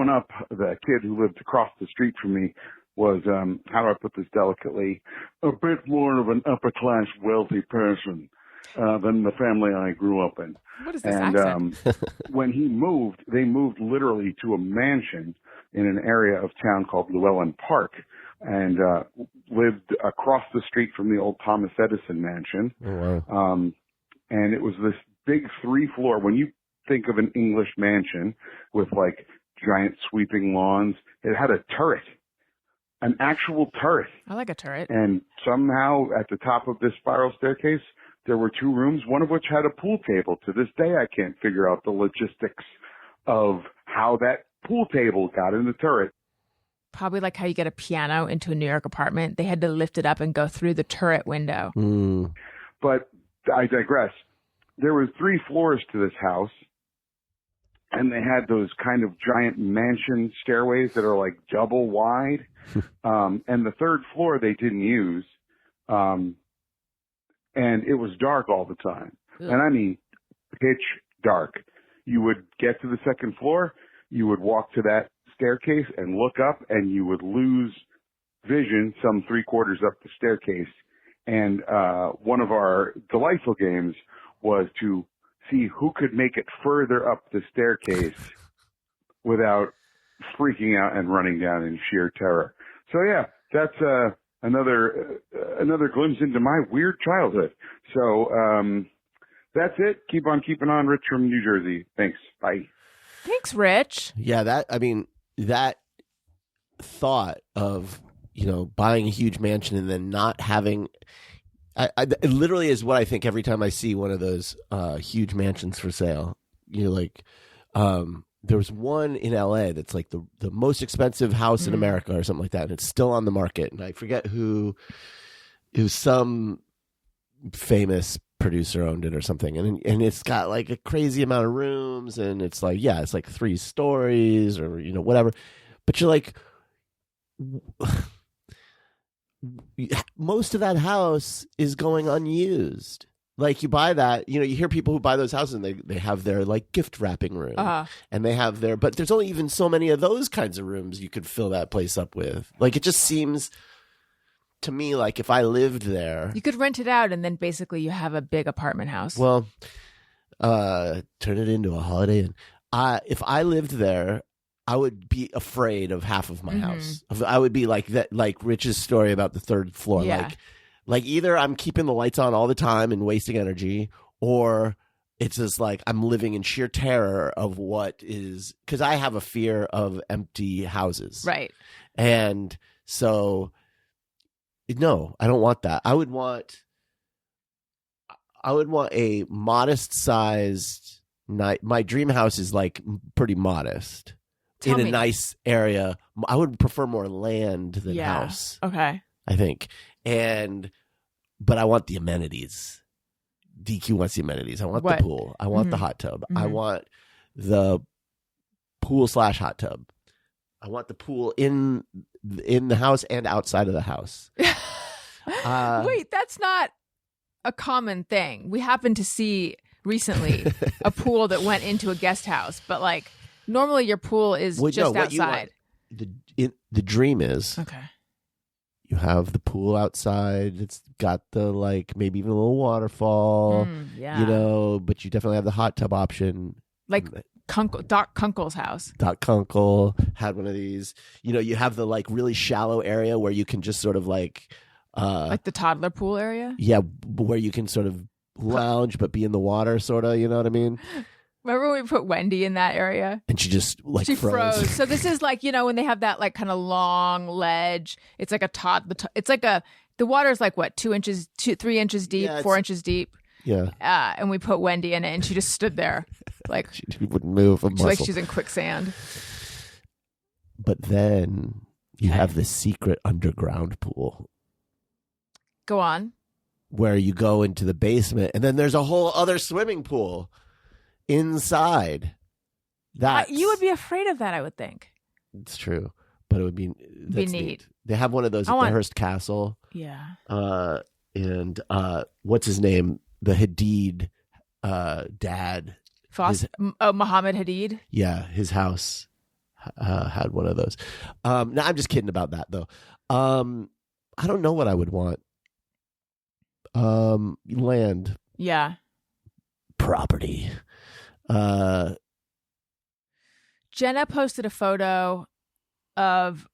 up, the kid who lived across the street from me was, how do I put this delicately, a bit more of an upper class wealthy person than the family I grew up in. What is this And accent? when they moved literally to a mansion in an area of town called Llewellyn Park, and lived across the street from the old Thomas Edison mansion. Oh, wow. And it was this big 3-floor. When you think of an English mansion with like giant sweeping lawns, it had a turret, an actual turret. I like a turret. And somehow at the top of this spiral staircase, there were 2 rooms, one of which had a pool table. To this day, I can't figure out the logistics of how that pool table got in the turret. Probably like how you get a piano into a New York apartment. They had to lift it up and go through the turret window. Mm. But I digress. There were 3 floors to this house, and they had those kind of giant mansion stairways that are like double wide. And the 3rd floor they didn't use. And it was dark all the time. Ugh. And I mean, pitch dark. You would get to the 2nd floor, you would walk to that staircase and look up, and you would lose vision some 3/4 up the staircase. And one of our delightful games was to see who could make it further up the staircase without freaking out and running down in sheer terror. So yeah, that's another glimpse into my weird childhood. So that's it. Keep on keeping on, Rich from New Jersey. Thanks. Bye. Thanks, Rich. Yeah, that thought of buying a huge mansion and then not having. It literally is what I think every time I see one of those huge mansions for sale. There was one in LA that's like the most expensive house in America or something like that, and it's still on the market. And I forget who. It was some famous producer owned it or something, and it's got like a crazy amount of rooms, and it's like it's like 3 stories or whatever. But you're like. Most of that house is going unused. Like you buy that, you hear people who buy those houses and they have their like gift wrapping room, and they have but there's only even so many of those kinds of rooms you could fill that place up with. Like it just seems to me like if I lived there, You could rent it out and then basically you have a big apartment house. well, turn it into a Holiday Inn. If I lived there, I would be afraid of half of my house. I would be like that, like Rich's story about the 3rd floor. Yeah. Like either I'm keeping the lights on all the time and wasting energy, or it's just like I'm living in sheer terror of what is, because I have a fear of empty houses. Right. And so, no, I don't want that. I would want a modest sized night. My dream house is like pretty modest. Tell in me. a nice area. I would prefer more land than house, Okay. I think. But I want the amenities. DQ wants the amenities. I want What? the pool. I want the hot tub. I want the pool/hot tub. I want the pool in the house and outside of the house. Wait, that's not a common thing. We happened to see recently a pool that went into a guest house, but like normally your pool is just what you outside. the dream is Okay. you have the pool outside. It's got the maybe even a little waterfall. Yeah. You know, but you definitely have the hot tub option. Like Doc Kunkel's house. Doc Kunkel had one of these. You know, you have the really shallow area where you can just sort of like the toddler pool area. Yeah, where you can sort of lounge but be in the water, sort of. You know what I mean? Remember when we put Wendy in that area? And she just she froze. So this is when they have that kind of long ledge. It's like it's like the water's like what, 3 inches deep, 4 inches deep. Yeah. And we put Wendy in it, and she just stood there, she wouldn't move a muscle. Like she's in quicksand. But then you have this secret underground pool. Go on. Where you go into the basement, and then there's a whole other swimming pool inside. That you would be afraid of that, I would think. It's true, but it would be neat. They have one of those at the Hearst Castle. Yeah. And what's his name? The Hadid dad. Muhammad Hadid. Yeah, his house had one of those. No, I'm just kidding about that though. I don't know what I would want. Land. Yeah. Property. Jenna posted a photo of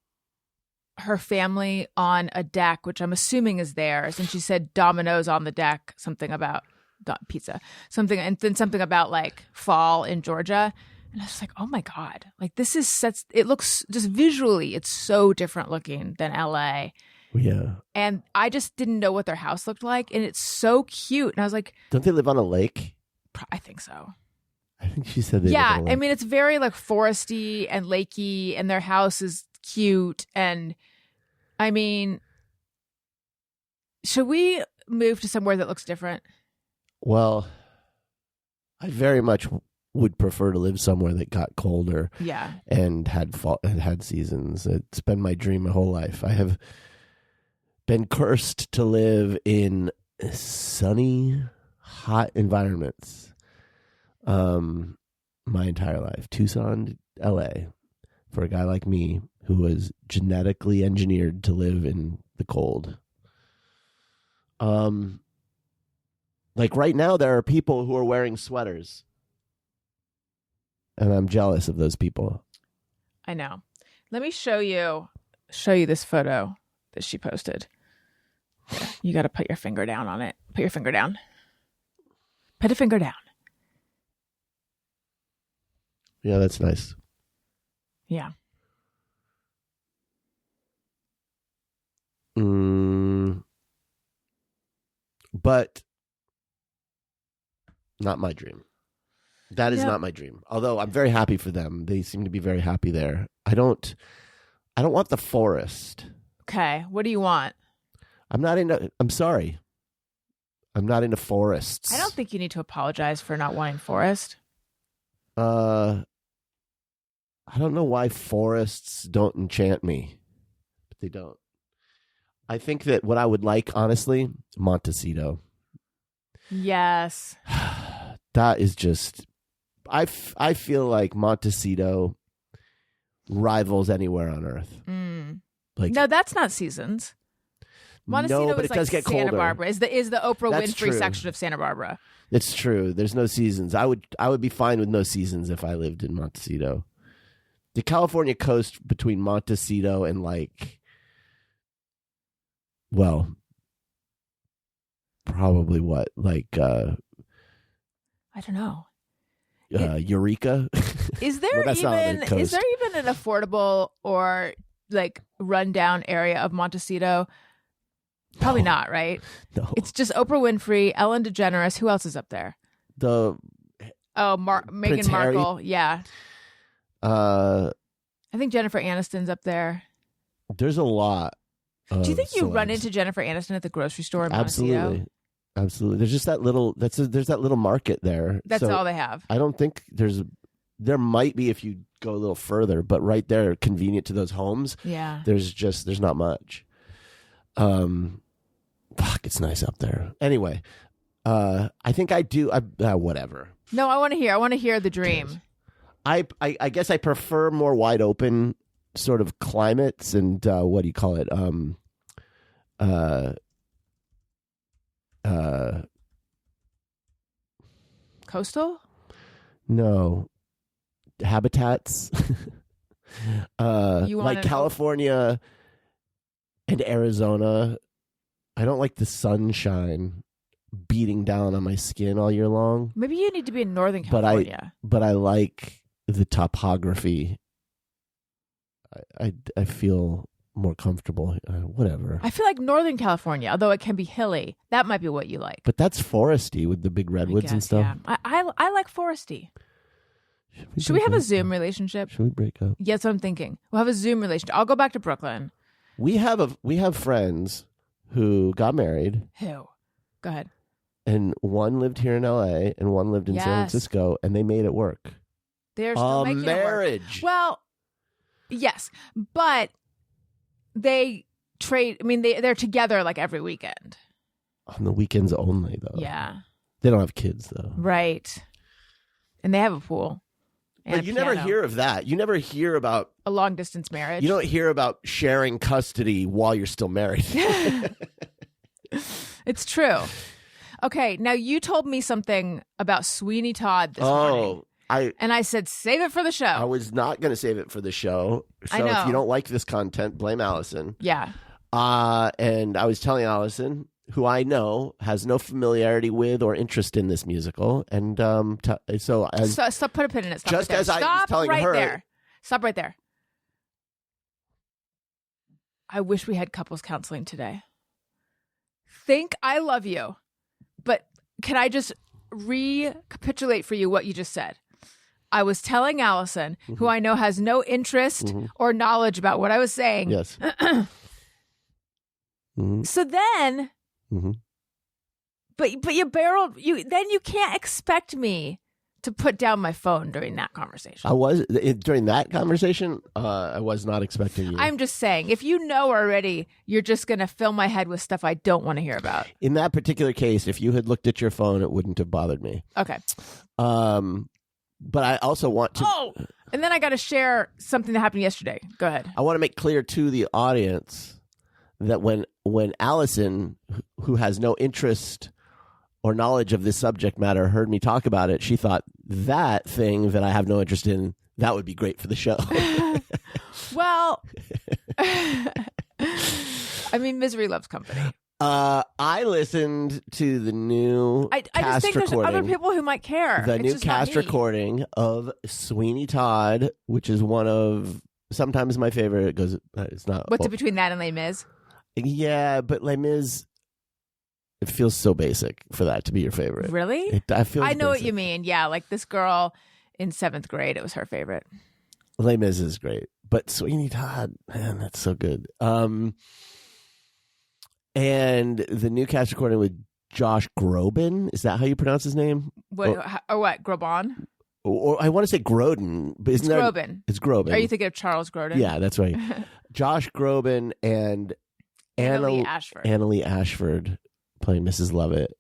her family on a deck, which I'm assuming is theirs, and she said Domino's on the deck, something about pizza, something, and then something about fall in Georgia. And I was like, oh my God, this is it looks just visually, it's so different looking than LA. Yeah. And I just didn't know what their house looked like, and it's so cute. And I was like, don't they live on a lake? I think so. I think she said they live on a lake. I mean, it's very foresty and lakey, and their house is cute. And I mean, should we move to somewhere that looks different? Well, I very much would prefer to live somewhere that got colder. Yeah. And had fall and had seasons. It's been my dream my whole life. I have been cursed to live in sunny, hot environments my entire life. Tucson, LA, for a guy like me who was genetically engineered to live in the cold. Right now, there are people who are wearing sweaters, and I'm jealous of those people. I know. Let me show you this photo that she posted. Here, you got to put your finger down on it. Put your finger down. Put a finger down. Yeah, that's nice. Yeah. But not my dream. That is not my dream. Although I'm very happy for them. They seem to be very happy there. I don't want the forest. Okay. What do you want? I'm sorry. I'm not into forests. I don't think you need to apologize for not wanting forest. I don't know why forests don't enchant me, but they don't. I think that what I would like, honestly, Montecito. Yes. That is just, I feel like Montecito rivals anywhere on earth. No, that's not seasons. Montecito no, but is it does get Santa colder. Barbara. Is the Oprah That's Winfrey true. section of Santa Barbara. It's true. There's no seasons. I would be fine with no seasons if I lived in Montecito. The California coast between Montecito and probably what? I don't know. Eureka? Is there Well, that's not on the coast. Is there even an affordable or rundown area of Montecito? Probably not, right? No. It's just Oprah Winfrey, Ellen DeGeneres. Who else is up there? Meghan Markle. Yeah. I think Jennifer Aniston's up there. There's a lot. Do you think you run celebs. into Jennifer Aniston at the grocery store in Montecito? Absolutely. There's just that little. There's that little market there. That's all they have. I don't think there might be if you go a little further, but right there, convenient to those homes. Yeah. There's not much. It's nice up there. Anyway, I think I do. Whatever. No, I want to hear. I want to hear the dream. I guess I prefer more wide open sort of climates and what do you call it? Coastal? No, habitats. Like California and Arizona. I don't like the sunshine beating down on my skin all year long. Maybe you need to be in Northern California. But I like the topography. I feel more comfortable. Whatever. I feel like Northern California, although it can be hilly, that might be what you like. But that's foresty with the big redwoods and stuff. Yeah. I like foresty. Should we have a Zoom relationship? Should we break up? Yes, that's what I'm thinking. We'll have a Zoom relationship. I'll go back to Brooklyn. We have friends who got married. Who? Go ahead. And one lived here in LA and one lived in San Francisco, and they made it work. They're still making marriage. It work. Well, yes, but they trade. I mean, they're together like every weekend. On the weekends only, though. Yeah. They don't have kids, though. Right. And they have a pool. But you never hear of that. You never hear about a long distance marriage. You don't hear about sharing custody while you're still married. It's true. Okay, now you told me something about Sweeney Todd this morning. And I said, save it for the show. I was not going to save it for the show. So if you don't like this content, blame Allison. Yeah. And I was telling Allison, who I know has no familiarity with or interest in this musical. And so put a pin in it. Stop just right as there. I was telling right her. There. Stop right there. I wish we had couples counseling today. Think I love you. But can I just recapitulate for you what you just said? I was telling Allison, who I know has no interest or knowledge about what I was saying. Yes. So then, but you barreled, then you can't expect me to put down my phone during that conversation. During that conversation, I was not expecting you. I'm just saying, if you know already, you're just going to fill my head with stuff I don't want to hear about. In that particular case, if you had looked at your phone, it wouldn't have bothered me. Okay. But I also want to... Oh! And then I got to share something that happened yesterday. Go ahead. I want to make clear to the audience that when Allison, who has no interest or knowledge of this subject matter, heard me talk about it, she thought that thing that I have no interest in, that would be great for the show. Well, I mean, misery loves company. I listened to the new I just think there's other people who might care. The new cast recording of Sweeney Todd, which is one of sometimes my favorite. It goes, it's not. What's it between that and Les Mis? Yeah, but Les Mis, it feels so basic for that to be your favorite. Really? I know what you mean. Yeah, like this girl in 7th grade, it was her favorite. Les Mis is great, but Sweeney Todd, man, that's so good. And the new cast recording with Josh Groban, is that how you pronounce his name? What? Groban? Or I want to say Grodin, but isn't Groban. It's Groban. Are you thinking of Charles Grodin? Yeah, that's right. Josh Groban and Annalee Ashford playing Mrs. Lovett.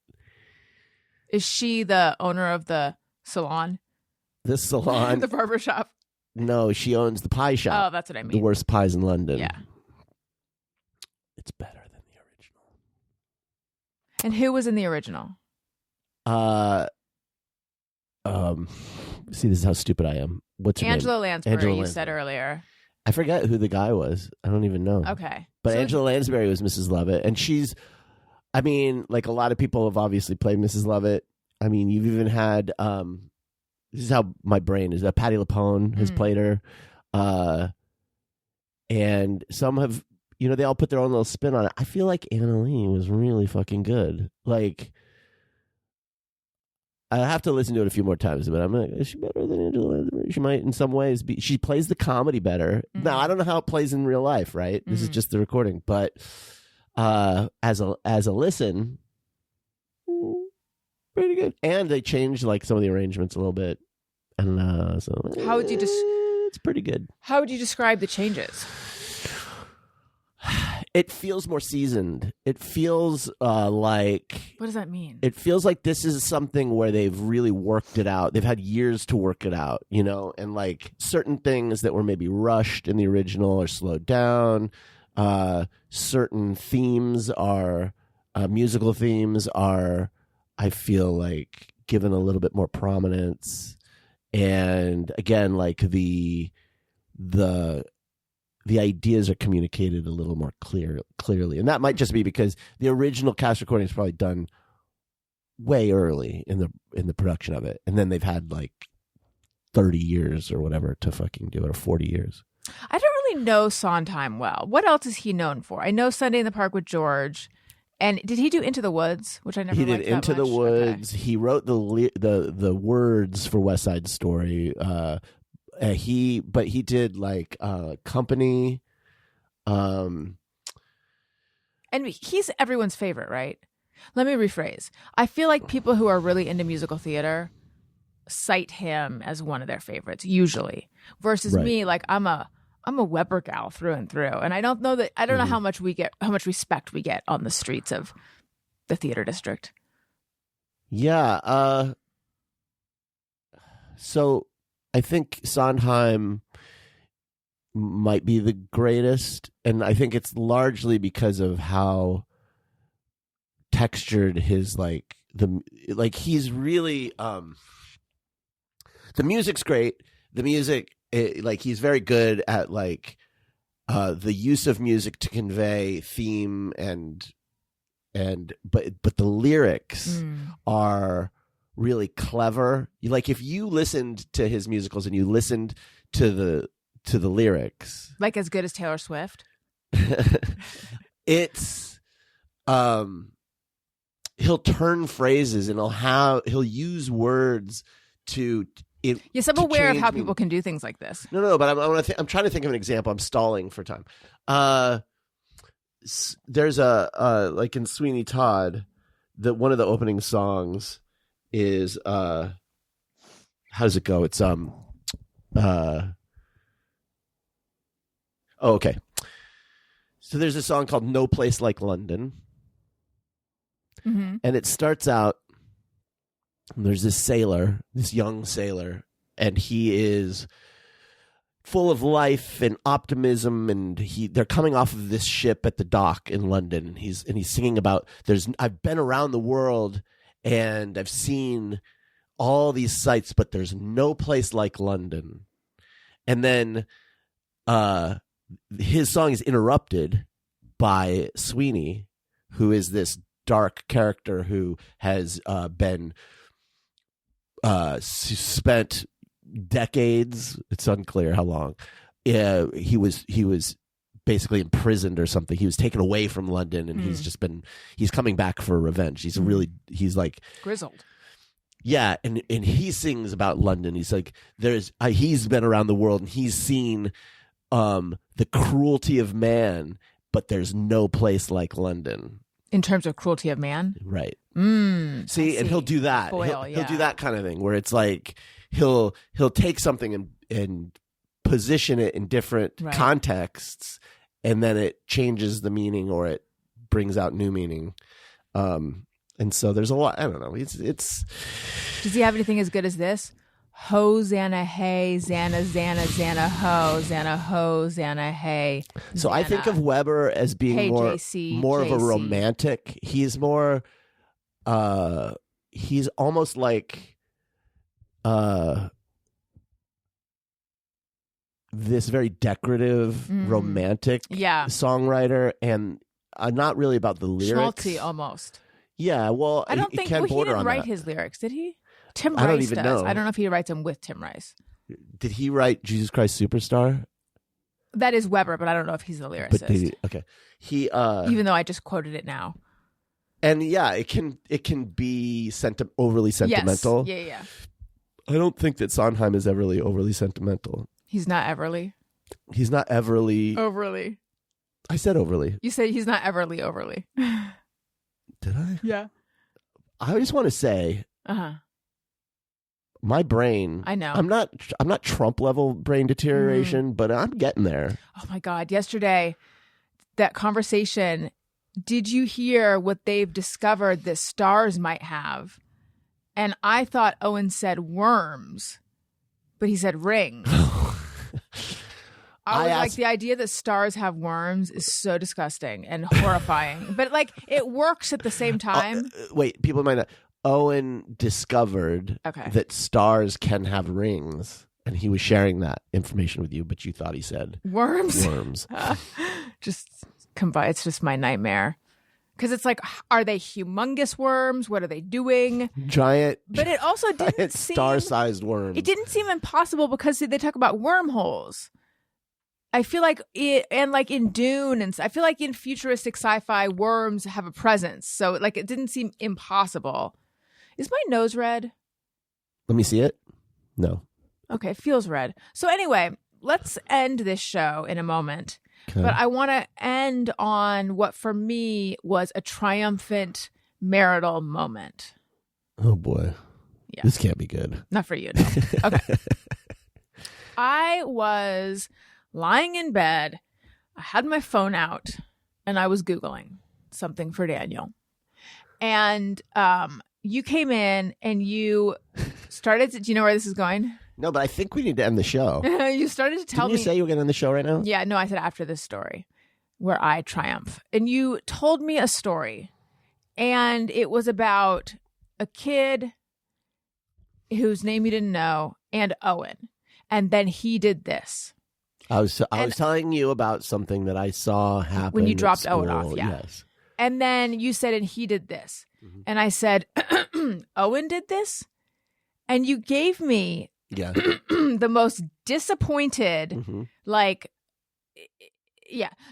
Is she the owner of the salon? The salon? The barbershop? No, she owns the pie shop. Oh, that's what I mean. The worst pies in London. Yeah. It's better than the original. And who was in the original? See, this is how stupid I am. What's her Angela name? Lansbury, Angela you Lansbury. said earlier. I forget who the guy was. I don't even know. Okay. But Angela Lansbury was Mrs. Lovett. And she's, I mean, like a lot of people have obviously played Mrs. Lovett. I mean, you've even had, this is how my brain is. Patti LuPone has played her. And some have, they all put their own little spin on it. I feel like Annalee was really fucking good. Like, I have to listen to it a few more times, but I'm like, is she better than Angela Lansbury? She might in some ways be. She plays the comedy better. Now, I don't know how it plays in real life, right? This is just the recording. But as a listen, pretty good. And they changed like some of the arrangements a little bit. And so how would you it's pretty good. How would you describe the changes? It feels more seasoned. It feels like. What does that mean? It feels like this is something where they've really worked it out. They've had years to work it out, you know, and like certain things that were maybe rushed in the original are slowed down. Certain themes are, musical themes are, I feel like, given a little bit more prominence. And again, like the ideas are communicated a little more clearly. And that might just be because the original cast recording is probably done way early in the production of it. And then they've had like 30 years or whatever to fucking do it, or 40 years. I don't really know Sondheim well. What else is he known for? I know Sunday in the Park with George. And did he do Into the Woods, which I never He did liked that Into the much? Woods. Okay. He wrote the words for West Side Story. He did like Company. And he's everyone's favorite, right? Let me rephrase. I feel like people who are really into musical theater cite him as one of their favorites, usually. Versus Right. me, like I'm a Weber gal through and through. And I don't know how much respect we get on the streets of the theater district. Yeah. So I think Sondheim might be the greatest, and I think it's largely because of how textured his he's really the music's great. The music, he's very good at the use of music to convey theme but the lyrics are really clever. Like if you listened to his musicals and you listened to the lyrics, Like as good as Taylor Swift. it's he'll turn phrases and he'll use words to Yes, I'm aware of how people can do things like this. No, but I'm trying to think of an example. I'm stalling for time. There's like in Sweeney Todd, one of the opening songs is how does it go? It's okay. So there's a song called No Place Like London. Mm-hmm. And it starts out, there's this young sailor, and he is full of life and optimism, and they're coming off of this ship at the dock in London, and he's singing about I've been around the world and I've seen all these sights, but there's no place like London. And then his song is interrupted by Sweeney, who is this dark character who has been spent decades, it's unclear how long, he was basically imprisoned or something. He was taken away from London, and he's coming back for revenge. He's like grizzled. Yeah, and he sings about London. He's like, he's been around the world and he's seen the cruelty of man, but there's no place like London. In terms of cruelty of man? Right. See, and he'll do that. He'll do that kind of thing where it's like he'll take something and position it in different contexts, and then it changes the meaning or it brings out new meaning. And so there's a lot. I don't know. It's. Does he have anything as good as this? Hosanna, hey, Xana, Xana, Xana, ho, Xana, ho, Xana, hey. So I think of Weber as being hey, more JC. of a romantic. He's more. He's almost like. This very decorative, romantic songwriter, and not really about the lyrics. Schmaltzy, almost. Yeah, well, I don't think he didn't write his lyrics, did he? Tim Rice I don't even does. know. I don't know if he writes them with Tim Rice. Did he write Jesus Christ Superstar? That is Weber, but I don't know if he's the lyricist. Okay. He even though I just quoted it now. And yeah, it can be overly sentimental. Yes. Yeah. I don't think that Sondheim is overly sentimental. He's not Everly. He's not Everly. Overly. I said overly. You said he's not Everly overly. Did I? Yeah. I just want to say, my brain. I know. I'm not Trump level brain deterioration, but I'm getting there. Oh my God! Yesterday, that conversation, did you hear what they've discovered that stars might have? And I thought Owen said worms, but he said rings. I was like, the idea that stars have worms is so disgusting and horrifying. But like, it works at the same time. Wait, people might not. Owen discovered that stars can have rings, and he was sharing that information with you, but you thought he said worms. Worms. It's just my nightmare. Because it's like, are they humongous worms? What are they doing? Giant. But it also didn't seem star-sized worms. It didn't seem impossible because they talk about wormholes. I feel like like in Dune, and I feel like in futuristic sci-fi, worms have a presence. So like, it didn't seem impossible. Is my nose red? Let me see it. No. Okay, it feels red. So anyway, let's end this show in a moment. Okay. But I want to end on what for me was a triumphant marital moment. Oh boy. Yeah. This can't be good. Not for you, no. Okay. I was lying in bed. I had my phone out and I was Googling something for Daniel. And you came in and you started to, do you know where this is going? No, but I think we need to end the show. You started to tell me. Didn't you say you were going to end the show right now? Yeah, no, I said after this story where I triumph. And you told me a story. And it was about a kid whose name you didn't know and Owen. And then he did this. I was telling you about something that I saw happen when you at dropped school. Owen off. Yeah. Yes. And then you said, and he did this. Mm-hmm. And I said, Owen did this? And you gave me the most disappointed,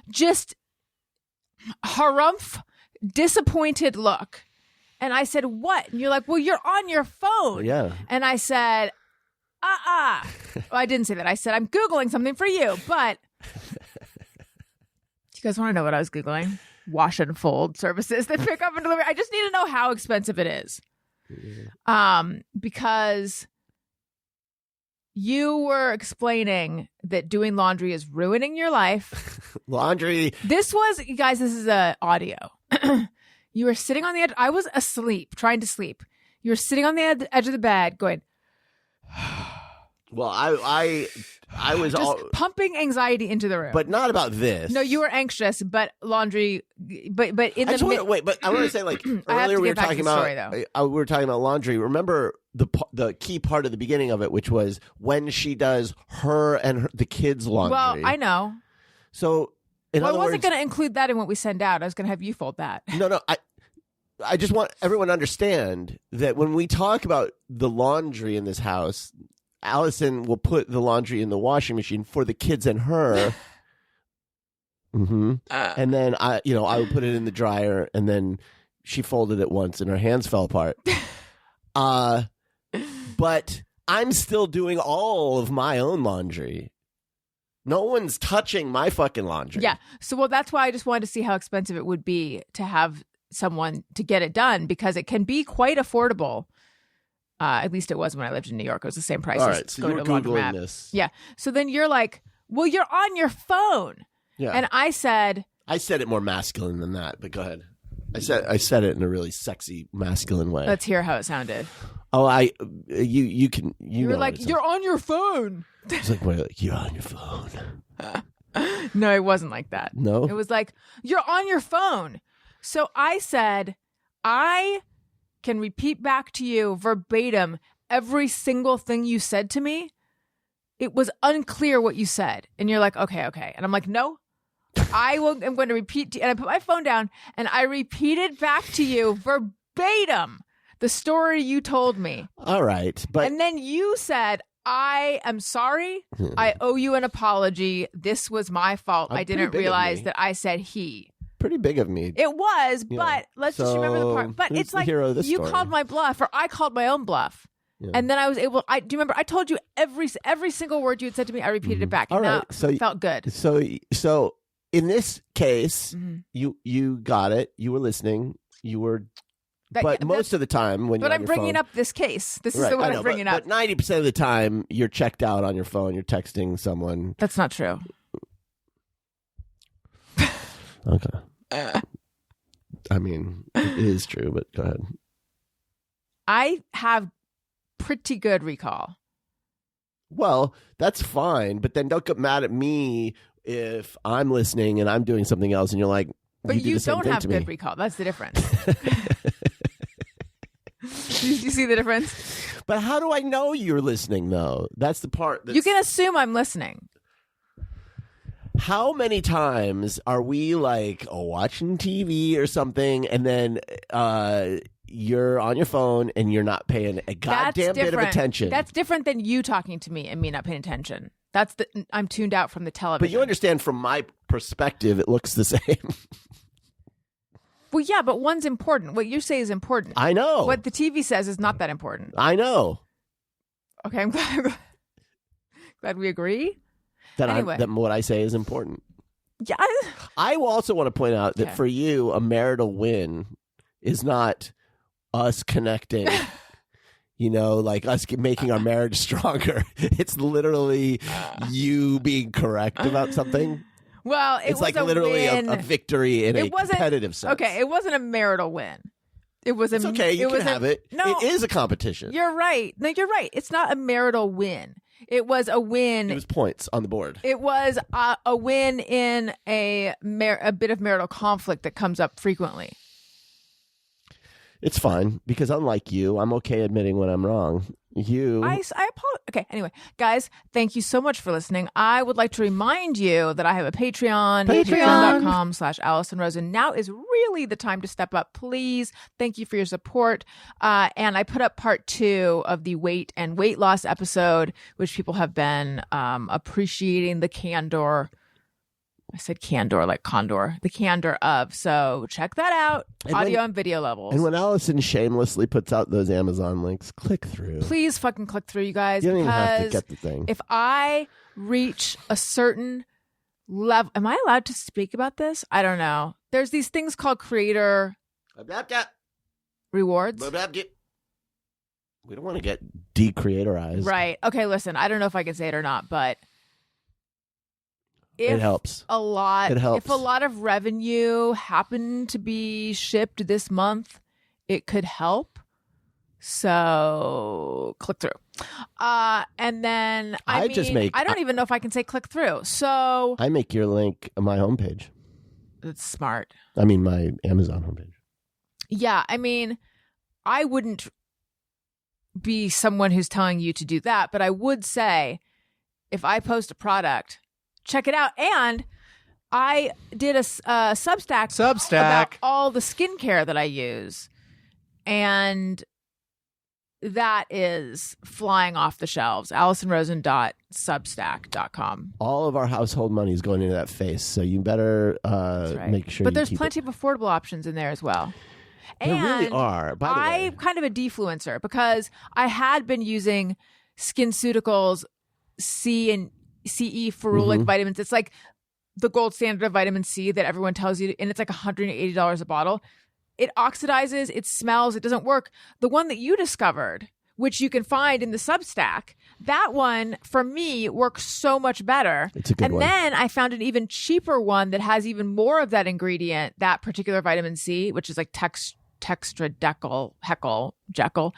just harumph, disappointed look. And I said, what? And you're like, well, you're on your phone. Yeah. And I said, Well, I didn't say that. I said, I'm Googling something for you, but you guys want to know what I was Googling? Wash and fold services that pick up and deliver. I just need to know how expensive it is. Because you were explaining that doing laundry is ruining your life. Laundry. This was, you guys, this is audio. You were sitting on the edge. I was asleep, trying to sleep. You were sitting on the edge of the bed going, well, I was just pumping anxiety into the room, but not about this. No, you were anxious, but laundry, but in the wait. But I want to say, like earlier we were talking about we were talking about laundry. Remember the key part of the beginning of it, which was when she does her and the kids' laundry. Well, I know. So, I wasn't going to include that in what we send out. I was going to have you fold that. No. I just want everyone to understand that when we talk about the laundry in this house, Alison will put the laundry in the washing machine for the kids and her. And then I would put it in the dryer, and then she folded it once and her hands fell apart. But I'm still doing all of my own laundry. No one's touching my fucking laundry. Yeah. So, that's why I just wanted to see how expensive it would be to have someone to get it done, because it can be quite affordable. At least it was when I lived in New York. It was the same price. All as right, so going you were to a laundromat. Googling this. Yeah. So then you're like, well, you're on your phone. Yeah. And I said it more masculine than that, but go ahead. I said it in a really sexy masculine way. Let's hear how it sounded. Oh, you can. You were like, you're on your phone. It's like, wait, you're on your phone. No, it wasn't like that. No? It was like, you're on your phone. So I said, I can repeat back to you verbatim every single thing you said to me. It was unclear what you said. And you're like, okay. And I'm like, no, I'm going to repeat. And I put my phone down and I repeated back to you verbatim the story you told me. All right. And then you said, I am sorry. I owe you an apology. This was my fault. I didn't realize that I said he. Pretty big of me. It was, but let's just remember the part. But it's like you called my bluff, or I called my own bluff. Yeah. And then I was able, do you remember, I told you every single word you had said to me, I repeated it back. All right. So it felt good. So in this case, you got it. You were listening. You were... But most of the time when you're on your phone... But I'm bringing up this case. This is the one I'm bringing up. But 90% of the time, you're checked out on your phone. You're texting someone. That's not true. Okay. I mean, it is true, but go ahead. I have pretty good recall. Well, that's fine, but then don't get mad at me if I'm listening and I'm doing something else and you're like, but you don't have good me. recall. That's the difference. You see the difference? But how do I know you're listening, though? That's the part. You can assume I'm listening. How many times are we like watching TV or something, and then you're on your phone and you're not paying a goddamn bit of attention? That's different than you talking to me and me not paying attention. I'm tuned out from the television. But you understand, from my perspective, it looks the same. Well, yeah, but one's important. What you say is important. I know. What the TV says is not that important. I know. Okay, I'm glad we agree. That what I say is important. Yeah. I also want to point out that for you, a marital win is not us connecting, like us making our marriage stronger. It's literally you being correct about something. Well, it's like literally a victory in a competitive sense. Okay, it wasn't a marital win. It was it's okay. You can have it. No, it is a competition. You're right. No, you're right. It's not a marital win. It was a win. It was points on the board. It was a win in a bit of marital conflict that comes up frequently. It's fine, because unlike you, I'm okay admitting when I'm wrong. I apologize. Okay, anyway, guys, thank you so much for listening. I would like to remind you that I have a Patreon. Patreon.com/Alison Rosen. Now is really the time to step up. Please. Thank you for your support. And I put up part 2 of the weight and weight loss episode, which people have been appreciating the candor. I said candor like condor. The candor of. So check that out. Audio and video levels. And when Alison shamelessly puts out those Amazon links, click through. Please fucking click through, you guys. You don't even have to get the thing. If I reach a certain level, am I allowed to speak about this? I don't know. There's these things called creator rewards. We don't want to get decreatorized. Right. Okay, listen, I don't know if I can say it or not, but it helps. It helps. If a lot of revenue happened to be shipped this month, it could help. So click through. And then I don't even know if I can say click through. So I make your link my homepage. That's smart. I mean my Amazon homepage. Yeah, I mean, I wouldn't be someone who's telling you to do that, but I would say if I post a product, check it out. And I did a Substack about all the skincare that I use. And that is flying off the shelves. AlisonRosen.substack.com. All of our household money is going into that face, so you better make sure But there's plenty of affordable options in there as well. There really are. By the way, I'm kind of a defluencer because I had been using SkinCeuticals C and CE ferulic vitamins. It's like the gold standard of vitamin C that everyone tells you, and it's like $180 a bottle. It oxidizes, it smells, it doesn't work. The one that you discovered, which you can find in the Substack, that one for me works so much better. It's a good one. And then I found an even cheaper one that has even more of that ingredient, that particular vitamin C, which is like Textradecal, Jekyll,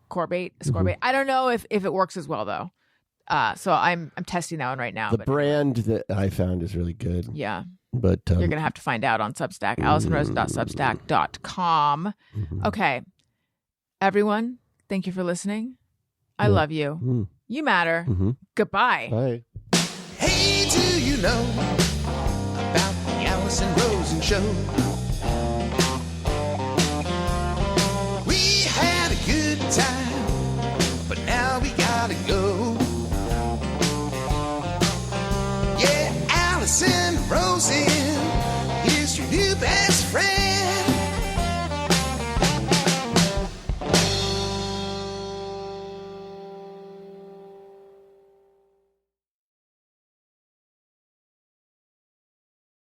Corbate, Ascorbate. I don't know if it works as well though. So I'm testing that one right now. The brand that I found is really good. Yeah. But you're going to have to find out on Substack, AlisonRosen.substack.com. Okay. Everyone, thank you for listening. I love you. You matter. Goodbye. Bye. Hey, do you know about the Alison Rosen Show? We had a good time, but now we gotta go.